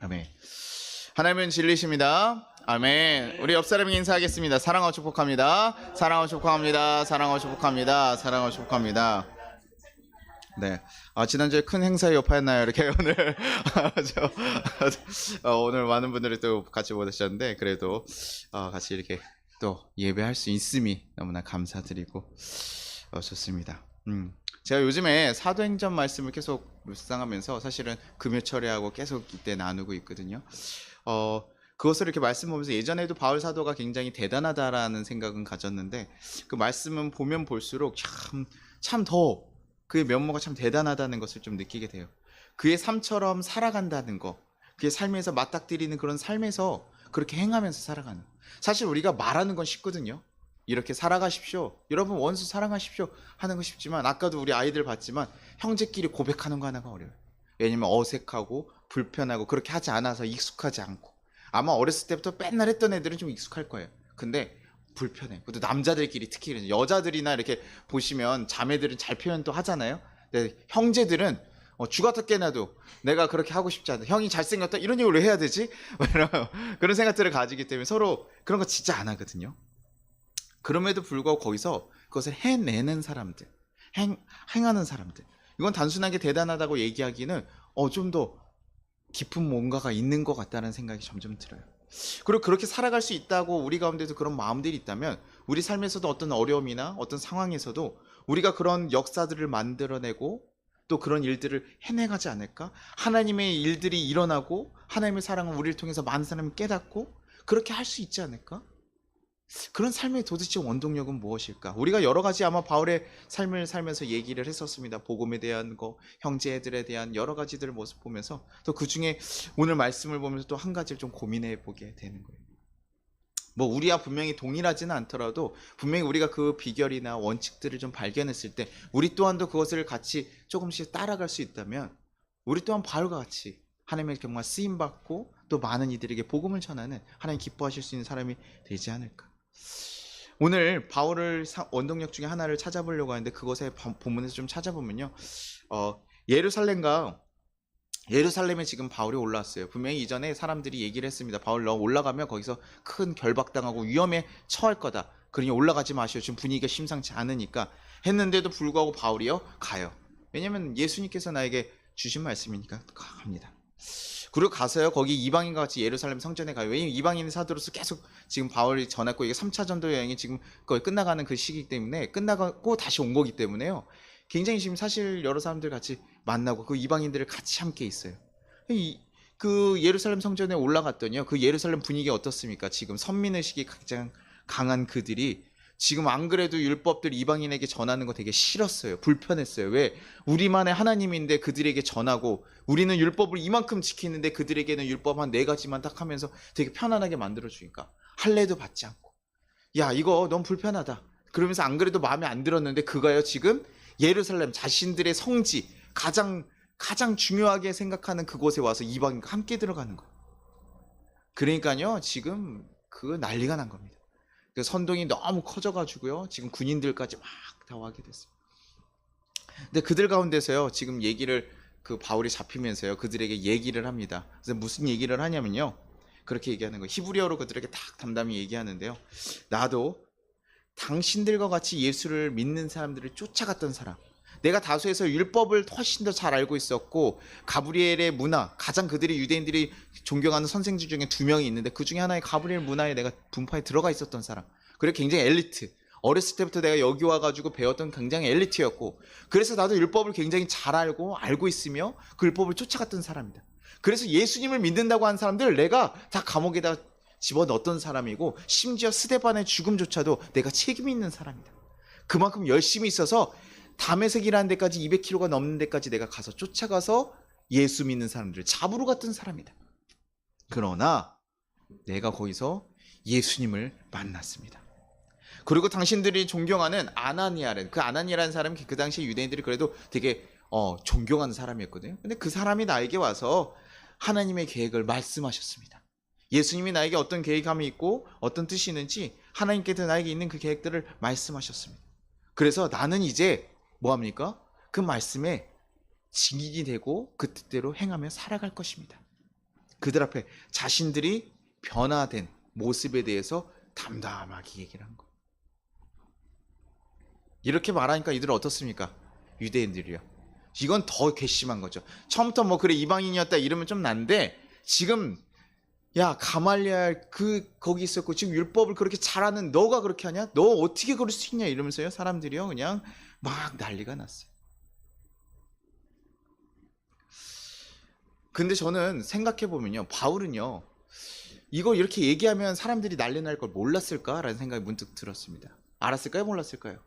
아멘. 하나님은 진리십니다. 아멘. 우리 옆 사람에게 인사하겠습니다. 사랑하고 축복합니다. 사랑하고 축복합니다. 사랑하고 축복합니다. 사랑하고 축복합니다. 네. 지난주에 큰 행사에 여파했나요? 이렇게 오늘 오늘 많은 분들이 또 같이 보셨는데 그래도 같이 이렇게 또 예배할 수 있음이 너무나 감사드리고 좋습니다. 제가 요즘에 사도행전 말씀을 계속 묵상하면서 사실은 금요철회하고 계속 이때 나누고 있거든요. 그것을 이렇게 말씀 보면서 예전에도 바울 사도가 굉장히 대단하다라는 생각은 가졌는데 그 말씀은 보면 볼수록 참 더 그의 면모가 참 대단하다는 것을 좀 느끼게 돼요. 그의 삶처럼 살아간다는 거, 그의 삶에서 맞닥뜨리는 그런 삶에서 그렇게 행하면서 살아가는. 사실 우리가 말하는 건 쉽거든요. 이렇게 살아가십시오. 여러분 원수 사랑하십시오 하는 거 쉽지만 아까도 우리 아이들 봤지만 형제끼리 고백하는 거 하나가 어려워요. 왜냐면 어색하고 불편하고 그렇게 하지 않아서 익숙하지 않고 아마 어렸을 때부터 맨날 했던 애들은 좀 익숙할 거예요. 근데 불편해. 그것도 남자들끼리 특히 여자들이나 이렇게 보시면 자매들은 잘 표현도 하잖아요. 근데 형제들은 죽었다 깨나도 내가 그렇게 하고 싶지 않다. 형이 잘생겼다 이런 얘기를 왜 해야 되지? 그런 생각들을 가지기 때문에 서로 그런 거 진짜 안 하거든요. 그럼에도 불구하고 거기서 그것을 해내는 사람들, 행하는 사람들. 이건 단순하게 대단하다고 얘기하기는 좀 더 깊은 뭔가가 있는 것 같다는 생각이 점점 들어요. 그리고 그렇게 살아갈 수 있다고 우리 가운데도 그런 마음들이 있다면 우리 삶에서도 어떤 어려움이나 어떤 상황에서도 우리가 그런 역사들을 만들어내고 또 그런 일들을 해내가지 않을까? 하나님의 일들이 일어나고 하나님의 사랑은 우리를 통해서 많은 사람이 깨닫고 그렇게 할 수 있지 않을까? 그런 삶의 도대체 원동력은 무엇일까? 우리가 여러 가지 아마 바울의 삶을 살면서 얘기를 했었습니다. 복음에 대한 거, 형제들에 대한 여러 가지들을 모습 보면서 또 그 중에 오늘 말씀을 보면서 또 한 가지를 좀 고민해 보게 되는 거예요. 뭐 우리와 분명히 동일하지는 않더라도 분명히 우리가 그 비결이나 원칙들을 좀 발견했을 때 우리 또한도 그것을 같이 조금씩 따라갈 수 있다면 우리 또한 바울과 같이 하나님의 정말 쓰임받고 또 많은 이들에게 복음을 전하는 하나님 기뻐하실 수 있는 사람이 되지 않을까. 오늘 바울을 원동력 중에 하나를 찾아보려고 하는데 그것의 본문에서 좀 찾아보면요. 예루살렘에 지금 바울이 올라왔어요. 분명히 이전에 사람들이 얘기를 했습니다. 바울 너 올라가면 거기서 큰 결박당하고 위험에 처할 거다. 그러니 올라가지 마시오. 지금 분위기가 심상치 않으니까 했는데도 불구하고 바울이요 가요. 왜냐면 예수님께서 나에게 주신 말씀이니까 갑니다. 그리고 가서요 거기 이방인과 같이 예루살렘 성전에 가요. 왜냐면 이방인 사도로서 계속 지금 바울이 전했고 이게 3차 전도 여행이 지금 거의 끝나가는 그 시기이기 때문에 끝나고 다시 온 거기 때문에요. 굉장히 지금 사실 여러 사람들 같이 만나고 그 이방인들을 같이 함께 있어요. 그 예루살렘 성전에 올라갔더니요. 그 예루살렘 분위기 어떻습니까? 지금 선민의식이 가장 강한 그들이 지금 안 그래도 율법들 이방인에게 전하는 거 되게 싫었어요. 불편했어요. 왜? 우리만의 하나님인데 그들에게 전하고 우리는 율법을 이만큼 지키는데 그들에게는 율법 한 4가지만 딱 하면서 되게 편안하게 만들어주니까 할례도 받지 않고 야 이거 너무 불편하다. 그러면서 안 그래도 마음에 안 들었는데 그가요 지금 예루살렘 자신들의 성지 가장 중요하게 생각하는 그곳에 와서 이방인과 함께 들어가는 거예요. 그러니까요 지금 그 난리가 난 겁니다. 선동이 너무 커져가지고요. 지금 군인들까지 막 다 와게 됐어요. 근데 그들 가운데서요. 지금 얘기를 그 바울이 잡히면서요. 그들에게 얘기를 합니다. 그래서 무슨 얘기를 하냐면요. 그렇게 얘기하는 거예요. 히브리어로 그들에게 딱 담담히 얘기하는데요. 나도 당신들과 같이 예수를 믿는 사람들을 쫓아갔던 사람. 내가 다수에서 율법을 훨씬 더 잘 알고 있었고 가브리엘의 문화, 가장 그들이 유대인들이 존경하는 선생들 중에 2명이 있는데 그 중에 하나의 가브리엘 문화에 내가 분파에 들어가 있었던 사람. 그리고 굉장히 엘리트. 어렸을 때부터 내가 여기 와가지고 배웠던 굉장히 엘리트였고 그래서 나도 율법을 굉장히 잘 알고 있으며 그 율법을 쫓아갔던 사람이다. 그래서 예수님을 믿는다고 하는 사람들 내가 다 감옥에다 집어넣었던 사람이고 심지어 스데반의 죽음조차도 내가 책임 있는 사람이다. 그만큼 열심히 있어서 다메섹이라는 데까지 200km가 넘는 데까지 내가 가서 쫓아가서 예수 믿는 사람들을 잡으러 갔던 사람이다. 그러나 내가 거기서 예수님을 만났습니다. 그리고 당신들이 존경하는 아나니아라는 그 아나니아라는 사람이 그 당시 유대인들이 그래도 되게 존경하는 사람이었거든요. 근데 그 사람이 나에게 와서 하나님의 계획을 말씀하셨습니다. 예수님이 나에게 어떤 계획함이 있고 어떤 뜻이 있는지 하나님께서 나에게 있는 그 계획들을 말씀하셨습니다. 그래서 나는 이제 뭐합니까? 그 말씀에 증인이 되고 그 뜻대로 행하며 살아갈 것입니다. 그들 앞에 자신들이 변화된 모습에 대해서 담담하게 얘기를 한 거. 이렇게 말하니까 이들은 어떻습니까? 유대인들이요. 이건 더 괘씸한 거죠. 처음부터 뭐 그래 이방인이었다 이러면 좀 난데 지금 야 가말리엘 거기 있었고 지금 율법을 그렇게 잘하는 너가 그렇게 하냐? 너 어떻게 그럴 수 있냐? 이러면서요 사람들이요 그냥 막 난리가 났어요. 근데 저는 생각해 보면요 바울은요 이거 이렇게 얘기하면 사람들이 난리 날 걸 몰랐을까라는 생각이 문득 들었습니다. 알았을까요? 몰랐을까요?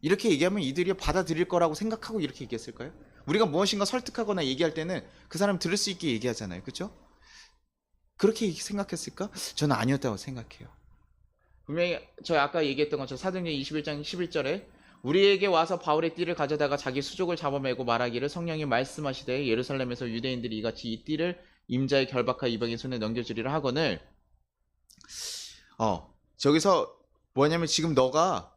이렇게 얘기하면 이들이 받아들일 거라고 생각하고 이렇게 얘기했을까요? 우리가 무엇인가 설득하거나 얘기할 때는 그 사람 들을 수 있게 얘기하잖아요. 그렇죠? 그렇게 생각했을까? 저는 아니었다고 생각해요. 분명히 저 아까 얘기했던 것처럼 사도행전 21장 11절에 우리에게 와서 바울의 띠를 가져다가 자기 수족을 잡아매고 말하기를 성령이 말씀하시되 예루살렘에서 유대인들이 이같이 이 띠를 임자의 결박하 이방인 손에 넘겨주리라 하거늘 저기서 뭐냐면 지금 너가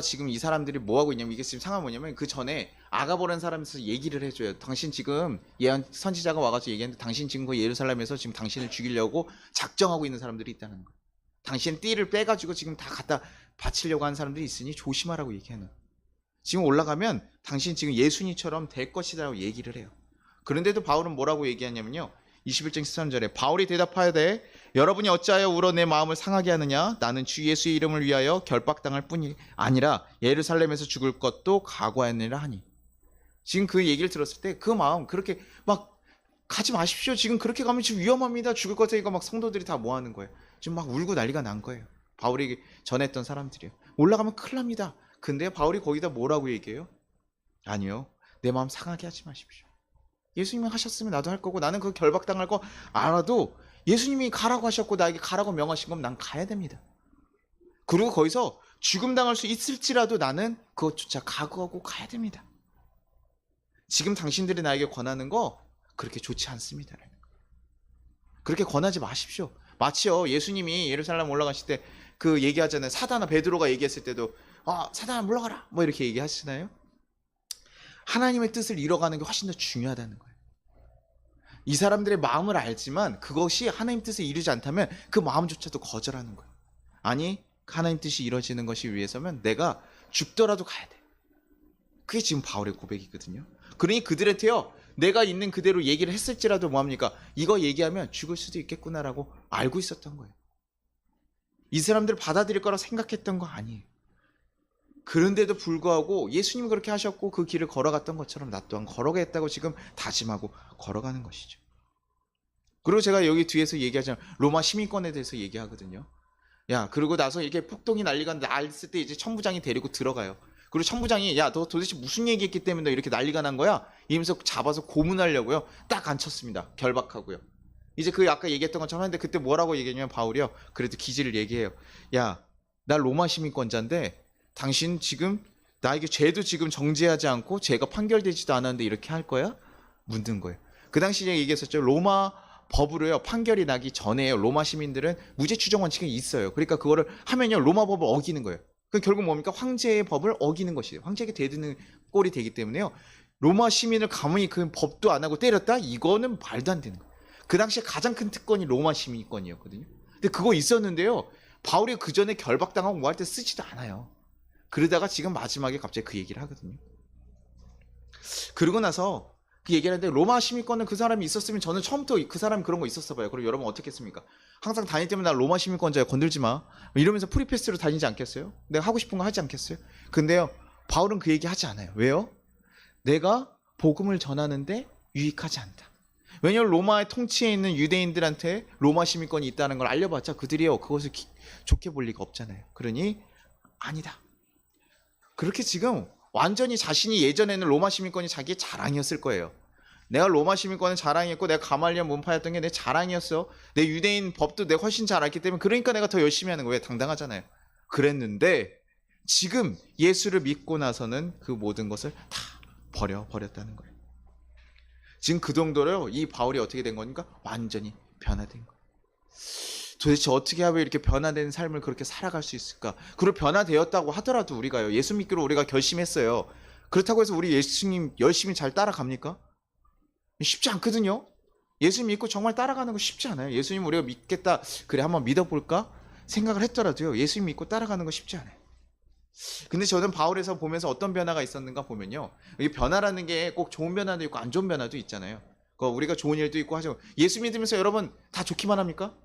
지금 이 사람들이 뭐 하고 있냐면 이게 지금 상황이 뭐냐면 그 전에 아가보라는 사람에서 얘기를 해줘요. 당신 지금 예언 선지자가 와가지고 얘기했는데 당신 지금 그 예루살렘에서 지금 당신을 죽이려고 작정하고 있는 사람들이 있다는 거예요. 당신 띠를 빼가지고 지금 다 갖다 바치려고 하는 사람들이 있으니 조심하라고 얘기하는 거예요. 지금 올라가면 당신 지금 예수님처럼 될 것이라고 얘기를 해요. 그런데도 바울은 뭐라고 얘기하냐면요. 21장 13절에 바울이 대답하되 여러분이 어찌하여 울어 내 마음을 상하게 하느냐 나는 주 예수의 이름을 위하여 결박당할 뿐이 아니라 예루살렘에서 죽을 것도 각오하였느니라 하니 지금 그 얘기를 들었을 때 그 마음 그렇게 막 가지 마십시오. 지금 그렇게 가면 지금 위험합니다. 죽을 것 같으니까 막 성도들이 다 뭐 하는 거예요. 지금 막 울고 난리가 난 거예요. 바울이 전했던 사람들이요. 올라가면 큰일 납니다. 근데 바울이 거기다 뭐라고 얘기해요? 아니요. 내 마음 상하게 하지 마십시오. 예수님이 하셨으면 나도 할 거고 나는 그 결박당할 거 알아도 예수님이 가라고 하셨고 나에게 가라고 명하신 거면 난 가야 됩니다. 그리고 거기서 죽음 당할 수 있을지라도 나는 그것조차 각오하고 가야 됩니다. 지금 당신들이 나에게 권하는 거 그렇게 좋지 않습니다. 그렇게 권하지 마십시오. 마치요 예수님이 예루살렘 올라가실 때 그 얘기하잖아요. 사단아 베드로가 얘기했을 때도 사단아 물러가라 뭐 이렇게 얘기하시나요? 하나님의 뜻을 이뤄가는 게 훨씬 더 중요하다는 거예요. 이 사람들의 마음을 알지만 그것이 하나님 뜻을 이루지 않다면 그 마음조차도 거절하는 거예요. 아니 하나님 뜻이 이루어지는 것이 위해서면 내가 죽더라도 가야 돼. 그게 지금 바울의 고백이거든요. 그러니 그들한테요 내가 있는 그대로 얘기를 했을지라도 뭐합니까? 이거 얘기하면 죽을 수도 있겠구나라고 알고 있었던 거예요. 이 사람들을 받아들일 거라 생각했던 거 아니에요. 그런데도 불구하고 예수님이 그렇게 하셨고 그 길을 걸어갔던 것처럼 나 또한 걸어가겠다고 지금 다짐하고 걸어가는 것이죠. 그리고 제가 여기 뒤에서 얘기하자면 로마 시민권에 대해서 얘기하거든요. 야 그리고 나서 이렇게 폭동이 난리가 났을 때 이제 천부장이 데리고 들어가요. 그리고 천부장이 야 너 도대체 무슨 얘기했기 때문에 너 이렇게 난리가 난 거야? 이러면서 잡아서 고문하려고요. 딱 앉혔습니다. 결박하고요. 이제 그 아까 얘기했던 것처럼 하는데 그때 뭐라고 얘기했냐면 바울이요. 그래도 기지를 얘기해요. 야 나 로마 시민권자인데 당신 지금 나에게 죄도 지금 정죄하지 않고 죄가 판결되지도 않았는데 이렇게 할 거야? 묻는 거예요. 그 당시에 얘기했었죠. 로마 법으로요 판결이 나기 전에요 로마 시민들은 무죄 추정 원칙이 있어요. 그러니까 그거를 하면요 로마 법을 어기는 거예요. 그 결국 뭡니까? 황제의 법을 어기는 것이에요. 황제에게 대드는 꼴이 되기 때문에요. 로마 시민을 감히 그 법도 안 하고 때렸다? 이거는 말도 안 되는 거예요. 그 당시에 가장 큰 특권이 로마 시민권이었거든요. 근데 그거 있었는데요. 바울이 그 전에 결박당하고 뭐 할 때 쓰지도 않아요. 그러다가 지금 마지막에 갑자기 그 얘기를 하거든요. 그러고 나서 그 얘기를 하는데 로마 시민권은 그 사람이 있었으면 저는 처음부터 그 사람이 그런 거 있었어 봐요. 그럼 여러분 어떻게 했습니까? 항상 다닐 때면 나 로마 시민권자야 건들지 마 이러면서 프리패스로 다니지 않겠어요? 내가 하고 싶은 거 하지 않겠어요? 근데요 바울은 그 얘기 하지 않아요. 왜요? 내가 복음을 전하는데 유익하지 않다. 왜냐하면 로마의 통치에 있는 유대인들한테 로마 시민권이 있다는 걸 알려봤자 그들이요 그것을 좋게 볼 리가 없잖아요. 그러니 아니다. 그렇게 지금 완전히 자신이 예전에는 로마 시민권이 자기의 자랑이었을 거예요. 내가 로마 시민권은 자랑이었고 내가 가말리엘 문파였던 게 내 자랑이었어. 내 유대인 법도 내가 훨씬 잘 알기 때문에 그러니까 내가 더 열심히 하는 거예요. 당당하잖아요. 그랬는데 지금 예수를 믿고 나서는 그 모든 것을 다 버렸다는 거예요. 지금 그 정도로 이 바울이 어떻게 된 거니까 완전히 변화된 거예요. 도대체 어떻게 하면 이렇게 변화된 삶을 그렇게 살아갈 수 있을까? 그리고 변화되었다고 하더라도 우리가요. 예수 믿기로 우리가 결심했어요. 그렇다고 해서 우리 예수님 열심히 잘 따라갑니까? 쉽지 않거든요. 예수님 믿고 정말 따라가는 거 쉽지 않아요. 예수님 우리가 믿겠다, 그래 한번 믿어볼까 생각을 했더라도요, 예수님 믿고 따라가는 거 쉽지 않아요. 근데 저는 바울에서 보면서 어떤 변화가 있었는가 보면요, 이 변화라는 게 꼭 좋은 변화도 있고 안 좋은 변화도 있잖아요. 우리가 좋은 일도 있고 하죠. 예수 믿으면서 여러분 다 좋기만 합니까?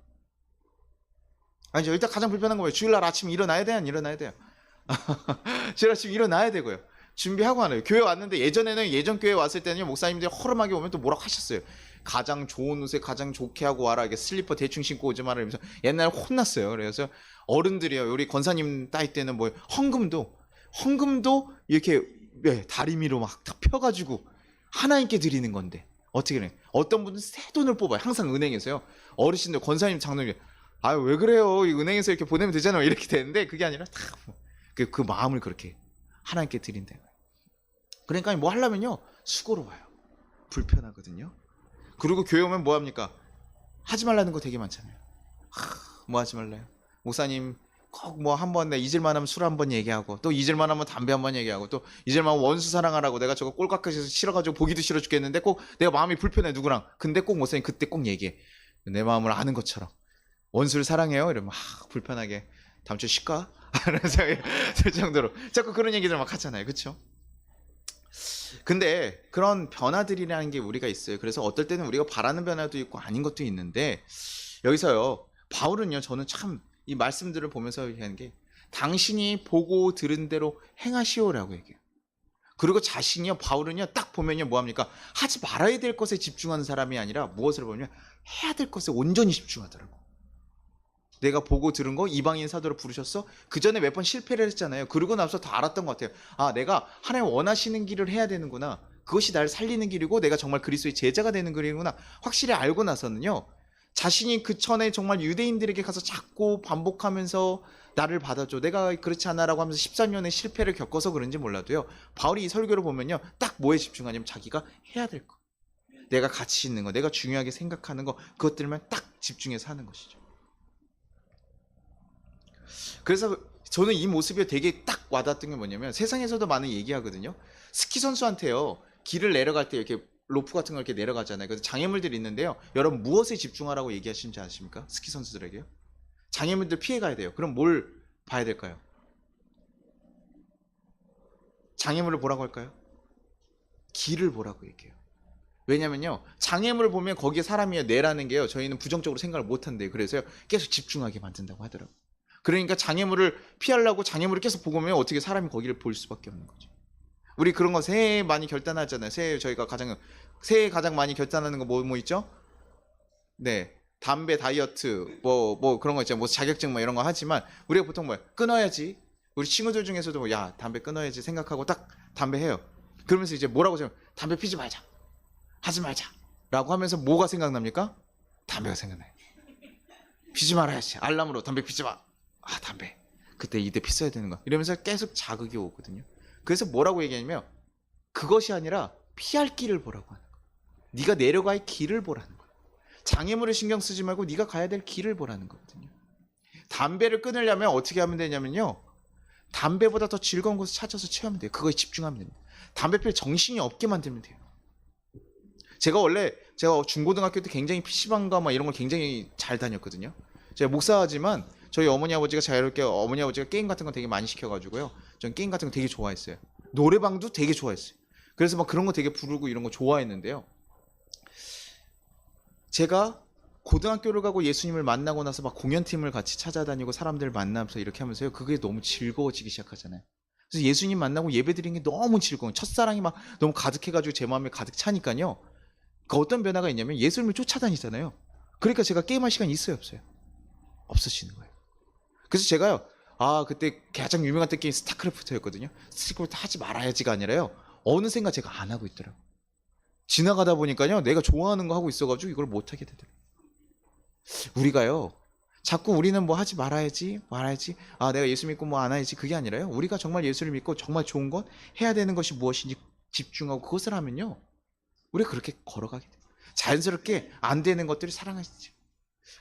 아니죠. 일단 가장 불편한 거 뭐예요? 주일날 아침 일어나야 돼요, 안 일어나야 돼요? 주일 아침 일어나야 되고요. 준비하고 하네요. 교회 왔는데, 예전에는 예전 교회 왔을 때는요, 목사님들이 허름하게 오면 또 뭐라고 하셨어요. 가장 좋은 옷에 가장 좋게 하고 와라, 이게 슬리퍼 대충 신고 오지 마라 이러면서 옛날에 혼났어요. 그래서 어른들이요, 우리 권사님 따위 때는 뭐 헌금도 이렇게 다리미로 막 다 펴가지고 하나님께 드리는 건데, 어떻게 해? 어떤 분은 새 돈을 뽑아요. 항상 은행에서요. 어르신들, 권사님, 장로님, 아유 왜 그래요? 이 은행에서 이렇게 보내면 되잖아요. 이렇게 되는데, 그게 아니라 다 그 마음을 그렇게 하나님께 드린다. 그러니까 뭐 하려면요, 수고로 와요. 불편하거든요. 그리고 교회 오면 뭐 합니까? 하지 말라는 거 되게 많잖아요. 뭐 하지 말래요? 목사님 꼭 뭐 한 번, 내 잊을만 하면 술 한 번 얘기하고, 또 잊을만 하면 담배 한 번 얘기하고, 또 잊을만 하면 원수 사랑하라고, 내가 저거 꼴깍해서 싫어가지고 보기도 싫어 죽겠는데 꼭 내가 마음이 불편해 누구랑. 근데 꼭 목사님 그때 꼭 얘기해. 내 마음을 아는 것처럼 원수를 사랑해요 이러면 불편하게 다음 주에 쉴까? 라는 생각이 들 정도로 자꾸 그런 얘기들 막 하잖아요. 그쵸? 근데 그런 변화들이라는 게 우리가 있어요. 그래서 어떨 때는 우리가 바라는 변화도 있고 아닌 것도 있는데, 여기서요, 바울은요, 저는 참 이 말씀들을 보면서 얘기하는 게, 당신이 보고 들은 대로 행하시오라고 얘기해요. 그리고 자신이요, 바울은요, 딱 보면요, 뭐합니까? 하지 말아야 될 것에 집중하는 사람이 아니라 무엇을 보면 해야 될 것에 온전히 집중하더라고. 내가 보고 들은 거, 이방인 사도로 부르셨어? 그 전에 몇 번 실패를 했잖아요. 그러고 나서 다 알았던 것 같아요. 아, 내가 하나님 원하시는 길을 해야 되는구나. 그것이 나를 살리는 길이고 내가 정말 그리스도의 제자가 되는 길이구나. 확실히 알고 나서는요, 자신이 그 전에 정말 유대인들에게 가서 자꾸 반복하면서 나를 받아줘, 내가 그렇지 않아라고 하면서 14년의 실패를 겪어서 그런지 몰라도요, 바울이 이 설교를 보면요, 딱 뭐에 집중하냐면 자기가 해야 될 거, 내가 가치 있는 거, 내가 중요하게 생각하는 거, 그것들만 딱 집중해서 하는 것이죠. 그래서 저는 이 모습이 되게 딱 와닿았던 게 뭐냐면, 세상에서도 많은 얘기하거든요. 스키 선수한테요, 길을 내려갈 때 이렇게 로프 같은 거 이렇게 내려가잖아요. 그래서 장애물들이 있는데요, 여러분 무엇에 집중하라고 얘기하시는지 아십니까? 스키 선수들에게요. 장애물들 피해가야 돼요. 그럼 뭘 봐야 될까요? 장애물을 보라고 할까요? 길을 보라고 얘기해요. 왜냐면요, 장애물을 보면 거기에 사람이 내라는 게요, 저희는 부정적으로 생각을 못한대요. 그래서 계속 집중하게 만든다고 하더라고요. 그러니까 장애물을 피하려고 장애물을 계속 보고 오면 어떻게 사람이 거기를 볼 수밖에 없는 거죠. 우리 그런 거 새해 많이 결단하잖아요. 새해 가장 많이 결단하는 거 뭐 있죠? 네, 담배 다이어트 뭐 그런 거 있잖아요. 뭐 자격증 뭐 이런 거 하지만, 우리가 보통 뭐야, 끊어야지. 우리 친구들 중에서도 뭐, 야 담배 끊어야지 생각하고 딱 담배 해요. 그러면서 이제 뭐라고 하냐면, 담배 피지 말자, 하지 말자 라고 하면서 뭐가 생각납니까? 담배가 생각나요. 피지 말아야지, 알람으로 담배 피지 마. 아, 담배 그때 이때 피워야 되는 거, 이러면서 계속 자극이 오거든요. 그래서 뭐라고 얘기하냐면, 그것이 아니라 피할 길을 보라고 하는 거예요. 네가 내려갈 길을 보라는 거예요. 장애물을 신경 쓰지 말고 네가 가야 될 길을 보라는 거거든요. 담배를 끊으려면 어떻게 하면 되냐면요, 담배보다 더 즐거운 곳을 찾아서 채우면 돼요. 그거에 집중하면 됩니다. 담배 필 정신이 없게 만들면 돼요. 제가 중고등학교 때 굉장히 PC방과 막 이런 걸 굉장히 잘 다녔거든요. 제가 목사지만 저희 어머니 아버지가 자유롭게, 어머니 아버지가 게임 같은 거 되게 많이 시켜가지고요, 전 게임 같은 거 되게 좋아했어요. 노래방도 되게 좋아했어요. 그래서 막 그런 거 되게 부르고 이런 거 좋아했는데요, 제가 고등학교를 가고 예수님을 만나고 나서 막 공연팀을 같이 찾아다니고 사람들 만나면서 이렇게 하면서요, 그게 너무 즐거워지기 시작하잖아요. 그래서 예수님 만나고 예배드리는 게 너무 즐거워요. 첫사랑이 막 너무 가득해가지고 제 마음에 가득 차니까요, 그 어떤 변화가 있냐면, 예수님을 쫓아다니잖아요. 그러니까 제가 게임할 시간이 있어요, 없어요? 없어지는 거예요. 그래서 제가요, 그때 가장 유명한 게임 스타크래프트였거든요. 스타크래프트 하지 말아야지가 아니라요, 어느샌가 제가 안 하고 있더라고요. 지나가다 보니까요, 내가 좋아하는 거 하고 있어가지고 이걸 못하게 되더라고요. 우리가요, 자꾸 우리는 뭐 하지 말아야지, 내가 예수 믿고 뭐 안 해야지, 그게 아니라요, 우리가 정말 예수를 믿고 정말 좋은 것, 해야 되는 것이 무엇인지 집중하고 그것을 하면요, 우리가 그렇게 걸어가게 돼요. 자연스럽게 안 되는 것들을 사랑하시죠.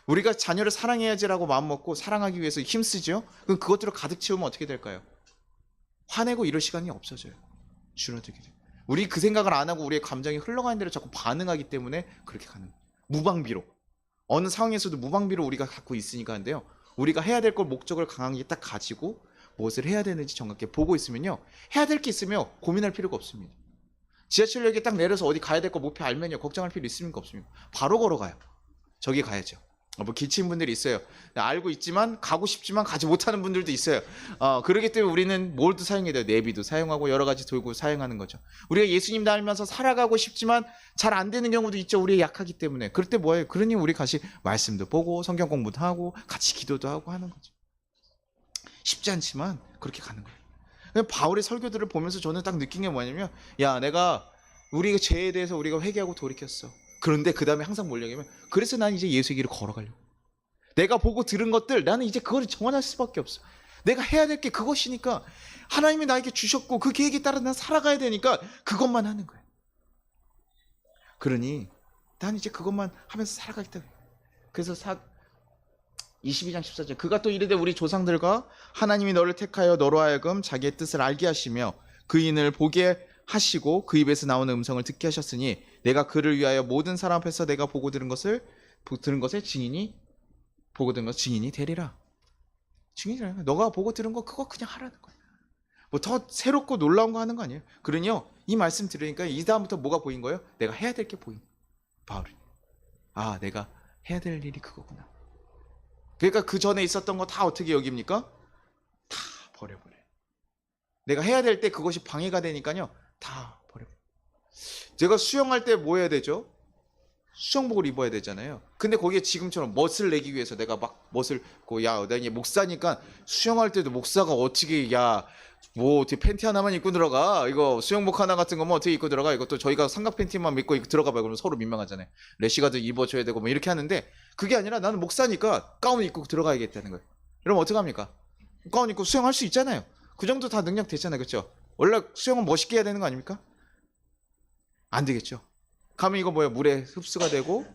우리가 자녀를 사랑해야지라고 마음먹고 사랑하기 위해서 힘쓰죠. 그럼 그것들을 가득 채우면 어떻게 될까요? 화내고 이럴 시간이 없어져요. 줄어들게 돼요. 우리 그 생각을 안 하고 우리의 감정이 흘러가는 대로 자꾸 반응하기 때문에 그렇게 가는 거예요. 무방비로. 어느 상황에서도 무방비로 우리가 갖고 있으니까 하는데요. 우리가 해야 될 걸 목적을 강하게 딱 가지고 무엇을 해야 되는지 정확하게 보고 있으면요. 해야 될 게 있으면 고민할 필요가 없습니다. 지하철역에 딱 내려서 어디 가야 될 거 목표 알면요. 걱정할 필요 있습니까? 없습니까? 바로 걸어가요. 저기 가야죠. 뭐 기치인 분들이 있어요. 알고 있지만 가고 싶지만 가지 못하는 분들도 있어요. 그렇기 때문에 우리는 뭘도 사용해야 돼요. 내비도 사용하고 여러 가지 도구 사용하는 거죠. 우리가 예수님 닮으면서 살아가고 싶지만 잘 안 되는 경우도 있죠. 우리 약하기 때문에. 그럴 때 뭐예요? 그러니 우리 같이 말씀도 보고 성경 공부도 하고 같이 기도도 하고 하는 거죠. 쉽지 않지만 그렇게 가는 거예요. 바울의 설교들을 보면서 저는 딱 느낀 게 뭐냐면, 야, 내가 우리가 죄에 대해서 우리가 회개하고 돌이켰어. 그런데 그 다음에 항상 뭘 얘기하면, 그래서 난 이제 예수의 길을 걸어가려고. 내가 보고 들은 것들, 나는 이제 그걸 정원할 수밖에 없어. 내가 해야 될 게 그것이니까, 하나님이 나에게 주셨고 그 계획에 따라 난 살아가야 되니까 그것만 하는 거예요. 그러니 난 이제 그것만 하면서 살아가겠다. 그래서 22장 14절, 그가 또 이르되 우리 조상들과 하나님이 너를 택하여 너로 하여금 자기의 뜻을 알게 하시며 그인을 보게 하시고 그 입에서 나오는 음성을 듣게 하셨으니 내가 그를 위하여 모든 사람 앞에서 내가 보고 들은 것의 증인이 되리라. 증인이라. 너가 보고 들은 거 그거 그냥 하라는 거야. 뭐 더 새롭고 놀라운 거 하는 거 아니에요. 그러니요, 이 말씀 들으니까 이 다음부터 뭐가 보인 거예요? 내가 해야 될 게 보인 바울이. 내가 해야 될 일이 그거구나. 그러니까 그 전에 있었던 거 다 어떻게 여깁니까? 다 버려버려. 내가 해야 될 때 그것이 방해가 되니까요, 다 버려버려. 제가 수영할 때 뭐 해야 되죠? 수영복을 입어야 되잖아요. 근데 거기에 지금처럼 멋을 내기 위해서 내가 막 멋을 내가 목사니까 수영할 때도 목사가 어떻게 어떻게 팬티 하나만 입고 들어가? 이거 수영복 하나 같은 거면 어떻게 입고 들어가? 이것도 저희가 삼각 팬티만 입고 들어가 봐요. 그러면 서로 민망하잖아요. 래시가드 입어줘야 되고 뭐 이렇게 하는데, 그게 아니라 나는 목사니까 가운 입고 들어가야겠다는 거예요. 여러분 어떡합니까? 가운 입고 수영할 수 있잖아요. 그 정도 다 능력 되잖아요. 그렇죠? 원래 수영은 멋있게 해야 되는 거 아닙니까? 안 되겠죠. 가면 이거 뭐예요? 물에 흡수가 되고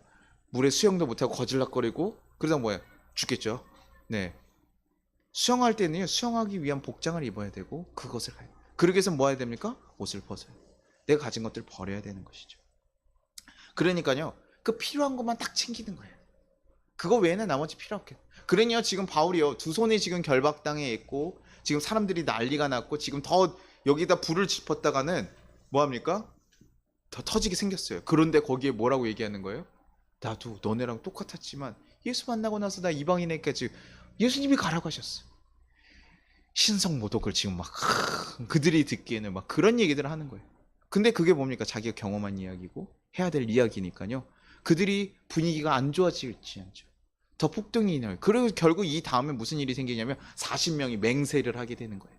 물에 수영도 못하고 거질락거리고 그러다 뭐예요? 죽겠죠. 네. 수영할 때는요, 수영하기 위한 복장을 입어야 되고 그것을 가요. 그러기 위해서 뭐 해야 됩니까? 옷을 벗어요. 내가 가진 것들을 버려야 되는 것이죠. 그러니까요, 그 필요한 것만 딱 챙기는 거예요. 그거 외에는 나머지 필요 없게. 그러니요, 지금 바울이요, 두 손이 지금 결박당해 있고 지금 사람들이 난리가 났고 지금 더 여기다 불을 짚었다가는 뭐합니까? 더 터지게 생겼어요. 그런데 거기에 뭐라고 얘기하는 거예요? 나도 너네랑 똑같았지만 예수 만나고 나서 나 이방인에게 지금 예수님이 가라고 하셨어. 신성모독을 지금 막 그들이 듣기에는 막 그런 얘기들을 하는 거예요. 근데 그게 뭡니까? 자기가 경험한 이야기고 해야 될 이야기니까요. 그들이 분위기가 안 좋아지지 않죠. 더 폭등이 나요. 그리고 결국 이 다음에 무슨 일이 생기냐면 40명이 맹세를 하게 되는 거예요.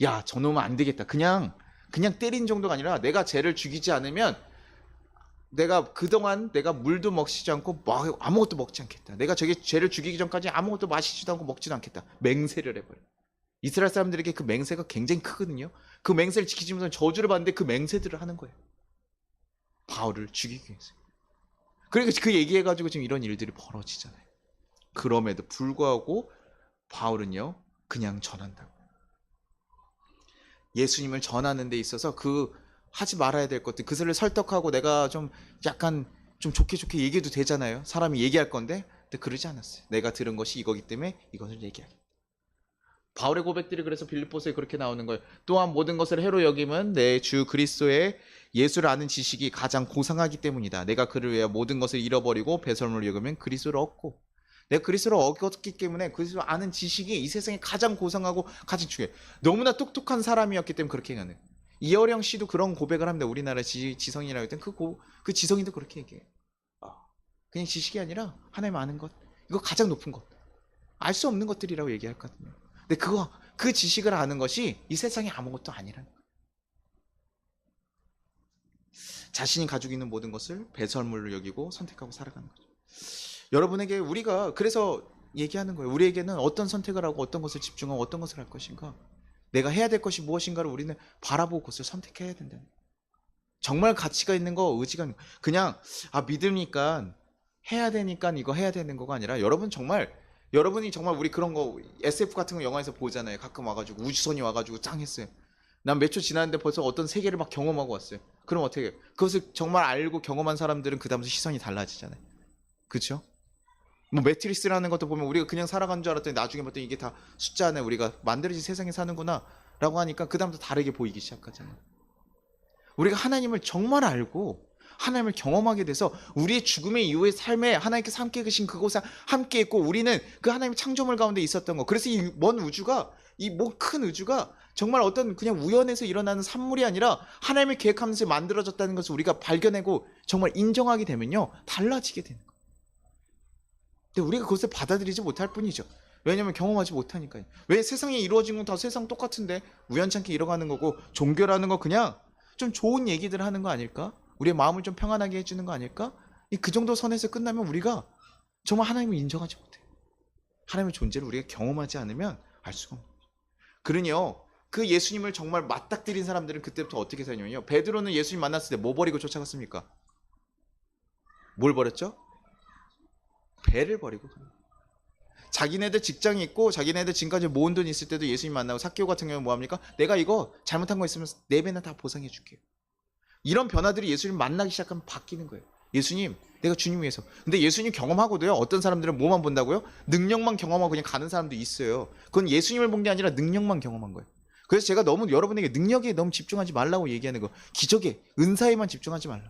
야, 저놈은 안 되겠다. 그냥 때린 정도가 아니라 내가 쟤를 죽이지 않으면 내가 그동안 내가 물도 먹이지 않고 아무것도 먹지 않겠다. 내가 쟤를 죽이기 전까지 아무것도 마시지도 않고 먹지도 않겠다. 맹세를 해버려. 이스라엘 사람들에게 그 맹세가 굉장히 크거든요. 그 맹세를 지키지 못하면 저주를 받는데 그 맹세들을 하는 거예요. 바울을 죽이기 위해서. 그러니까 그 얘기해가지고 지금 이런 일들이 벌어지잖아요. 그럼에도 불구하고 바울은요, 그냥 전한다고. 예수님을 전하는 데 있어서 하지 말아야 될 것들, 그들을 설득하고 내가 좀 약간 좀 좋게 얘기해도 되잖아요. 사람이 얘기할 건데, 근데 그러지 않았어요. 내가 들은 것이 이거기 때문에 이것을 얘기하겠다. 바울의 고백들이 그래서 빌립보서에 그렇게 나오는 거예요. 또한 모든 것을 해로 여김은 내 주 그리스도의 예수를 아는 지식이 가장 고상하기 때문이다. 내가 그를 위해 모든 것을 잃어버리고 배설물을 여기면 그리스도를 얻고, 내가 그리스도를 얻었기 때문에 그리스도를 아는 지식이 이 세상에 가장 고상하고 가장 중요해. 너무나 똑똑한 사람이었기 때문에 그렇게 얘기하는. 이어령 씨도 그런 고백을 합니다. 우리나라 지성이라고 했던 그 지성이도 그렇게 얘기해요. 그냥 지식이 아니라 하나님 아는 것, 이거 가장 높은 것, 알 수 없는 것들이라고 얘기했거든요. 근데 그 지식을 아는 것이 이 세상에 아무것도 아니라는 거예요. 자신이 가지고 있는 모든 것을 배설물로 여기고 선택하고 살아가는 거죠. 여러분에게 우리가 그래서 얘기하는 거예요. 우리에게는 어떤 선택을 하고 어떤 것을 집중하고 어떤 것을 할 것인가, 내가 해야 될 것이 무엇인가를 우리는 바라보고 그것을 선택해야 된다. 정말 가치가 있는 거, 의지가 있는 거. 그냥 믿으니까 해야 되니까 이거 해야 되는 거가 아니라, 여러분이 정말 우리 그런 거 SF 같은 거 영화에서 보잖아요. 가끔 와가지고 우주선이 와가지고 짱 했어요. 난 몇 초 지났는데 벌써 어떤 세계를 막 경험하고 왔어요. 그럼 어떻게 해요? 그것을 정말 알고 경험한 사람들은 그 다음부터 시선이 달라지잖아요. 그렇죠? 뭐 매트리스라는 것도 보면 우리가 그냥 살아간 줄 알았더니 나중에 봤더니 이게 다 숫자 안에 우리가 만들어진 세상에 사는구나 라고 하니까 그 다음부터 다르게 보이기 시작하잖아요. 우리가 하나님을 정말 알고 하나님을 경험하게 돼서 우리의 죽음의 이후의 삶에 하나님께서 함께 계신 그곳에 함께 있고 우리는 그 하나님의 창조물 가운데 있었던 거. 그래서 이 먼 우주가 이 큰 우주가 정말 어떤 그냥 우연에서 일어나는 산물이 아니라 하나님의 계획하면서 만들어졌다는 것을 우리가 발견하고 정말 인정하게 되면요 달라지게 되는 거예요. 근데 우리가 그것을 받아들이지 못할 뿐이죠. 왜냐하면 경험하지 못하니까요. 왜 세상에 이루어진 건 다 세상 똑같은데 우연찮게 일어나는 거고 종교라는 거 그냥 좀 좋은 얘기들 하는 거 아닐까? 우리의 마음을 좀 평안하게 해주는 거 아닐까? 그 정도 선에서 끝나면 우리가 정말 하나님을 인정하지 못해요. 하나님의 존재를 우리가 경험하지 않으면 알 수가 없는 거죠. 그러니요 그 예수님을 정말 맞닥뜨린 사람들은 그때부터 어떻게 살냐면요. 베드로는 예수님 만났을 때 뭐 버리고 쫓아갔습니까? 뭘 버렸죠? 배를 버리고. 자기네들 직장이 있고 자기네들 지금까지 모은 돈 있을 때도 예수님 만나고 삭개오 같은 경우는 뭐합니까? 내가 이거 잘못한 거 있으면 4배나 다 보상해 줄게요. 이런 변화들이 예수님 만나기 시작하면 바뀌는 거예요. 예수님 내가 주님 위해서. 근데 예수님 경험하고도요 어떤 사람들은 뭐만 본다고요? 능력만 경험하고 그냥 가는 사람도 있어요. 그건 예수님을 본 게 아니라 능력만 경험한 거예요. 그래서 제가 너무 여러분에게 능력에 너무 집중하지 말라고 얘기하는 거. 기적에 은사에만 집중하지 말라.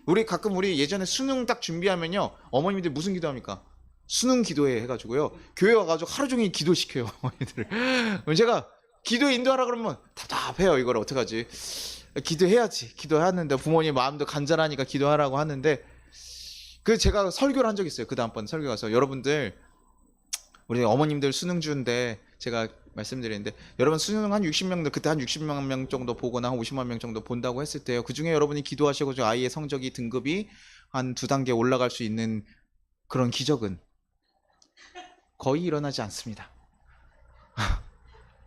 우리 가끔 우리 예전에 수능 딱 준비하면요 어머님들 무슨 기도합니까? 수능 기도회 해가지고요 교회 와가지고 하루 종일 기도시켜요 어머니들을. 제가 기도 인도하라 그러면 답답해요. 이걸 어떡하지? 기도해야지. 기도하는데 부모님 마음도 간절하니까 기도하라고 하는데 그 제가 설교를 한 적 있어요. 그 다음번 설교 가서 여러분들 우리 어머님들 수능 주인데 제가 말씀드리는데 여러분 수능 한 60명 그때 한 60만 명 정도 보거나 한 50만 명 정도 본다고 했을 때요. 그 중에 여러분이 기도하시고 아이의 성적이 등급이 한 2단계 올라갈 수 있는 그런 기적은 거의 일어나지 않습니다.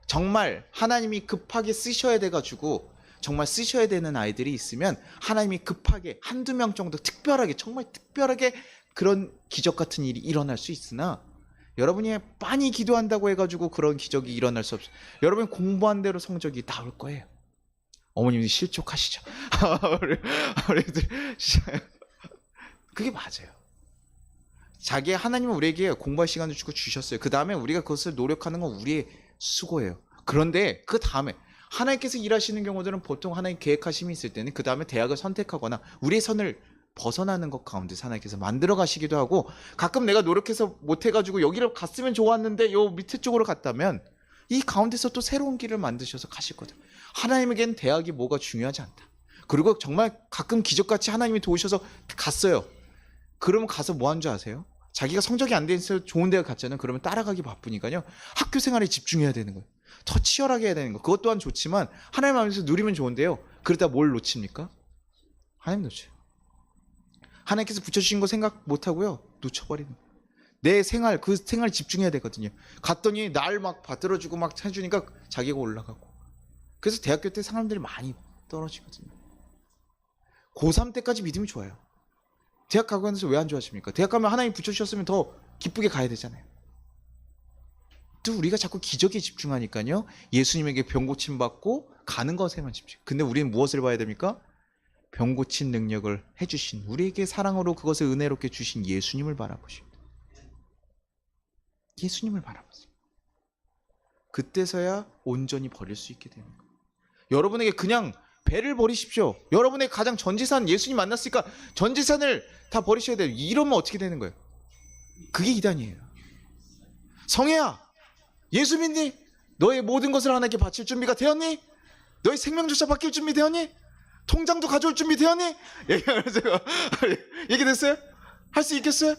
정말 하나님이 급하게 쓰셔야 돼가지고 정말 쓰셔야 되는 아이들이 있으면 하나님이 급하게 한두 명 정도 특별하게 정말 특별하게 그런 기적 같은 일이 일어날 수 있으나 여러분이 많이 기도한다고 해가지고 그런 기적이 일어날 수 없어요. 여러분이 공부한 대로 성적이 나올 거예요. 어머님이 실족하시죠. 그게 맞아요. 자기 하나님은 우리에게 공부할 시간을 주고 주셨어요. 그 다음에 우리가 그것을 노력하는 건 우리의 수고예요. 그런데 그 다음에 하나님께서 일하시는 경우들은 보통 하나님 계획하심이 있을 때는 그 다음에 대학을 선택하거나 우리의 선을 벗어나는 것 가운데서 하나님께서 만들어 가시기도 하고 가끔 내가 노력해서 못해가지고 여기를 갔으면 좋았는데 요 밑에 쪽으로 갔다면 이 가운데서 또 새로운 길을 만드셔서 가실 거다. 하나님에겐 대학이 뭐가 중요하지 않다. 그리고 정말 가끔 기적같이 하나님이 도우셔서 갔어요. 그러면 가서 뭐 하는 줄 아세요? 자기가 성적이 안 돼 있어서 좋은 대학 갔잖아요. 그러면 따라가기 바쁘니까요. 학교 생활에 집중해야 되는 거예요. 더 치열하게 해야 되는 거. 그것 또한 좋지만 하나님 안에서 누리면 좋은데요. 그러다 뭘 놓칩니까? 하나님 놓쳐요. 하나님께서 붙여주신 거 생각 못하고요. 놓쳐버리는 거예요. 내 생활, 그 생활에 집중해야 되거든요. 갔더니 날 막 받들어주고 막 해주니까 자기가 올라가고. 그래서 대학교 때 사람들이 많이 떨어지거든요. 고3 때까지 믿음이 좋아요. 대학 가고 하면서 왜 안 좋아하십니까? 대학 가면 하나님 붙여주셨으면 더 기쁘게 가야 되잖아요. 또 우리가 자꾸 기적에 집중하니까요. 예수님에게 병 고침 받고 가는 것에만 집중. 근데 우리는 무엇을 봐야 됩니까? 병 고친 능력을 해주신 우리에게 사랑으로 그것을 은혜롭게 주신 예수님을 바라보십니다. 예수님을 바라보세요. 그때서야 온전히 버릴 수 있게 되는 거예요. 여러분에게 그냥 배를 버리십시오. 여러분의 가장 전재산 예수님 만났으니까 전재산을 다 버리셔야 돼요. 이러면 어떻게 되는 거예요? 그게 이단이에요. 성혜야, 예수 믿니? 너의 모든 것을 하나님께 바칠 준비가 되었니? 너의 생명조차 바뀔 준비 되었니? 통장도 가져올 준비 되었니? 얘기됐어요? 할 수 있겠어요?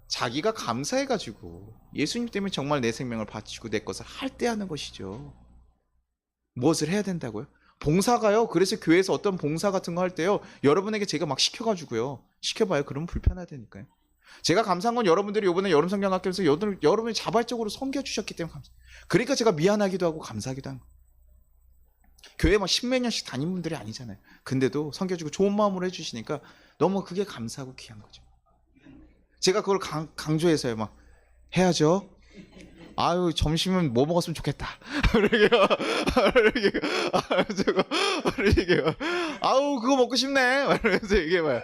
자기가 감사해가지고 예수님 때문에 정말 내 생명을 바치고 내 것을 할 때 하는 것이죠. 무엇을 해야 된다고요? 봉사가요. 그래서 교회에서 어떤 봉사 같은 거 할 때요. 여러분에게 제가 막 시켜가지고요. 시켜봐요. 그러면 불편하다니까요. 제가 감사한 건 여러분들이 이번에 여름 성경학교에서 여러분이 자발적으로 섬겨주셨기 때문에 감사. 그러니까 제가 미안하기도 하고 감사하기도 한 거예요. 교회 막 십몇 년씩 다닌 분들이 아니잖아요. 근데도 섬겨주고 좋은 마음으로 해주시니까 너무 그게 감사하고 귀한 거죠. 제가 그걸 강조해서요. 막 해야죠. 아유 점심은 뭐 먹었으면 좋겠다. 이렇게요. 이렇게 저거 이렇게 아우 그거 먹고 싶네. 그래서 이게 막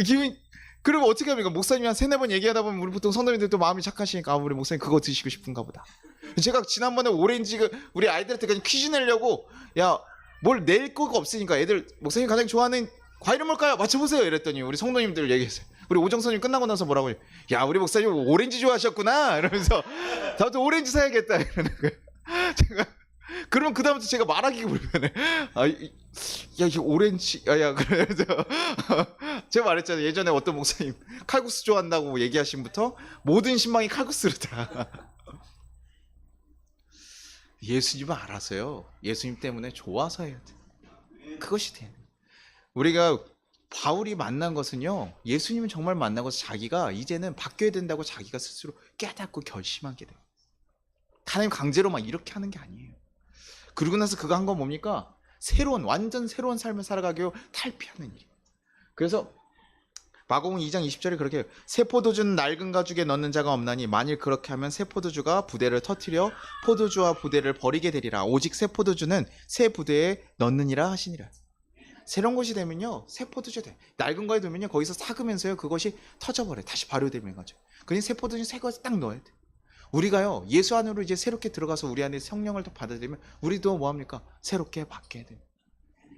기분 그러면 어떻게 합니까? 목사님이 한 세네 번 얘기하다 보면 우리 보통 성도님들 또 마음이 착하시니까 아, 우리 목사님 그거 드시고 싶은가 보다. 제가 지난번에 오렌지 우리 아이들한테 그냥 퀴즈 내려고 야 뭘 낼 거가 없으니까 애들 목사님 가장 좋아하는 과일은 뭘까요? 맞춰보세요. 이랬더니 우리 성도님들 얘기했어요. 우리 오정선님 끝나고 나서 뭐라고 해요? 야 우리 목사님 오렌지 좋아하셨구나 이러면서 다음부터 오렌지 사야겠다 이러는 거예요. 제가 그러면 그 다음부터 제가 말하기가 불편해. 야 이게 오렌지 야 그래서 제가 말했잖아요. 예전에 어떤 목사님 칼국수 좋아한다고 얘기하신 부터 모든 신망이 칼국수로 다. 예수님은 알아서요. 예수님 때문에 좋아서 해야 돼. 그것이 돼. 우리가 바울이 만난 것은요. 예수님은 정말 만나고 자기가 이제는 바뀌어야 된다고 자기가 스스로 깨닫고 결심하게 돼요. 하나님 강제로 막 이렇게 하는 게 아니에요. 그러고 나서 그거 한 건 뭡니까? 완전 새로운 삶을 살아가기로 탈피하는 일이에요. 그래서 마가복음 2장 20절에 그렇게 해요. 새 포도주는 낡은 가죽에 넣는 자가 없나니 만일 그렇게 하면 새 포도주가 부대를 터뜨려 포도주와 부대를 버리게 되리라. 오직 새 포도주는 새 부대에 넣느니라 하시니라. 새로운 것이 되면요 새 포도주 돼. 낡은 거에 두면요 거기서 삭으면서요 그것이 터져버려. 다시 발효되는 거죠. 그러니 새 포도주 새 것을 딱 넣어야 돼. 우리가요 예수 안으로 이제 새롭게 들어가서 우리 안에 성령을 더 받아들이면 우리도 뭐합니까? 새롭게 바뀌어야 돼.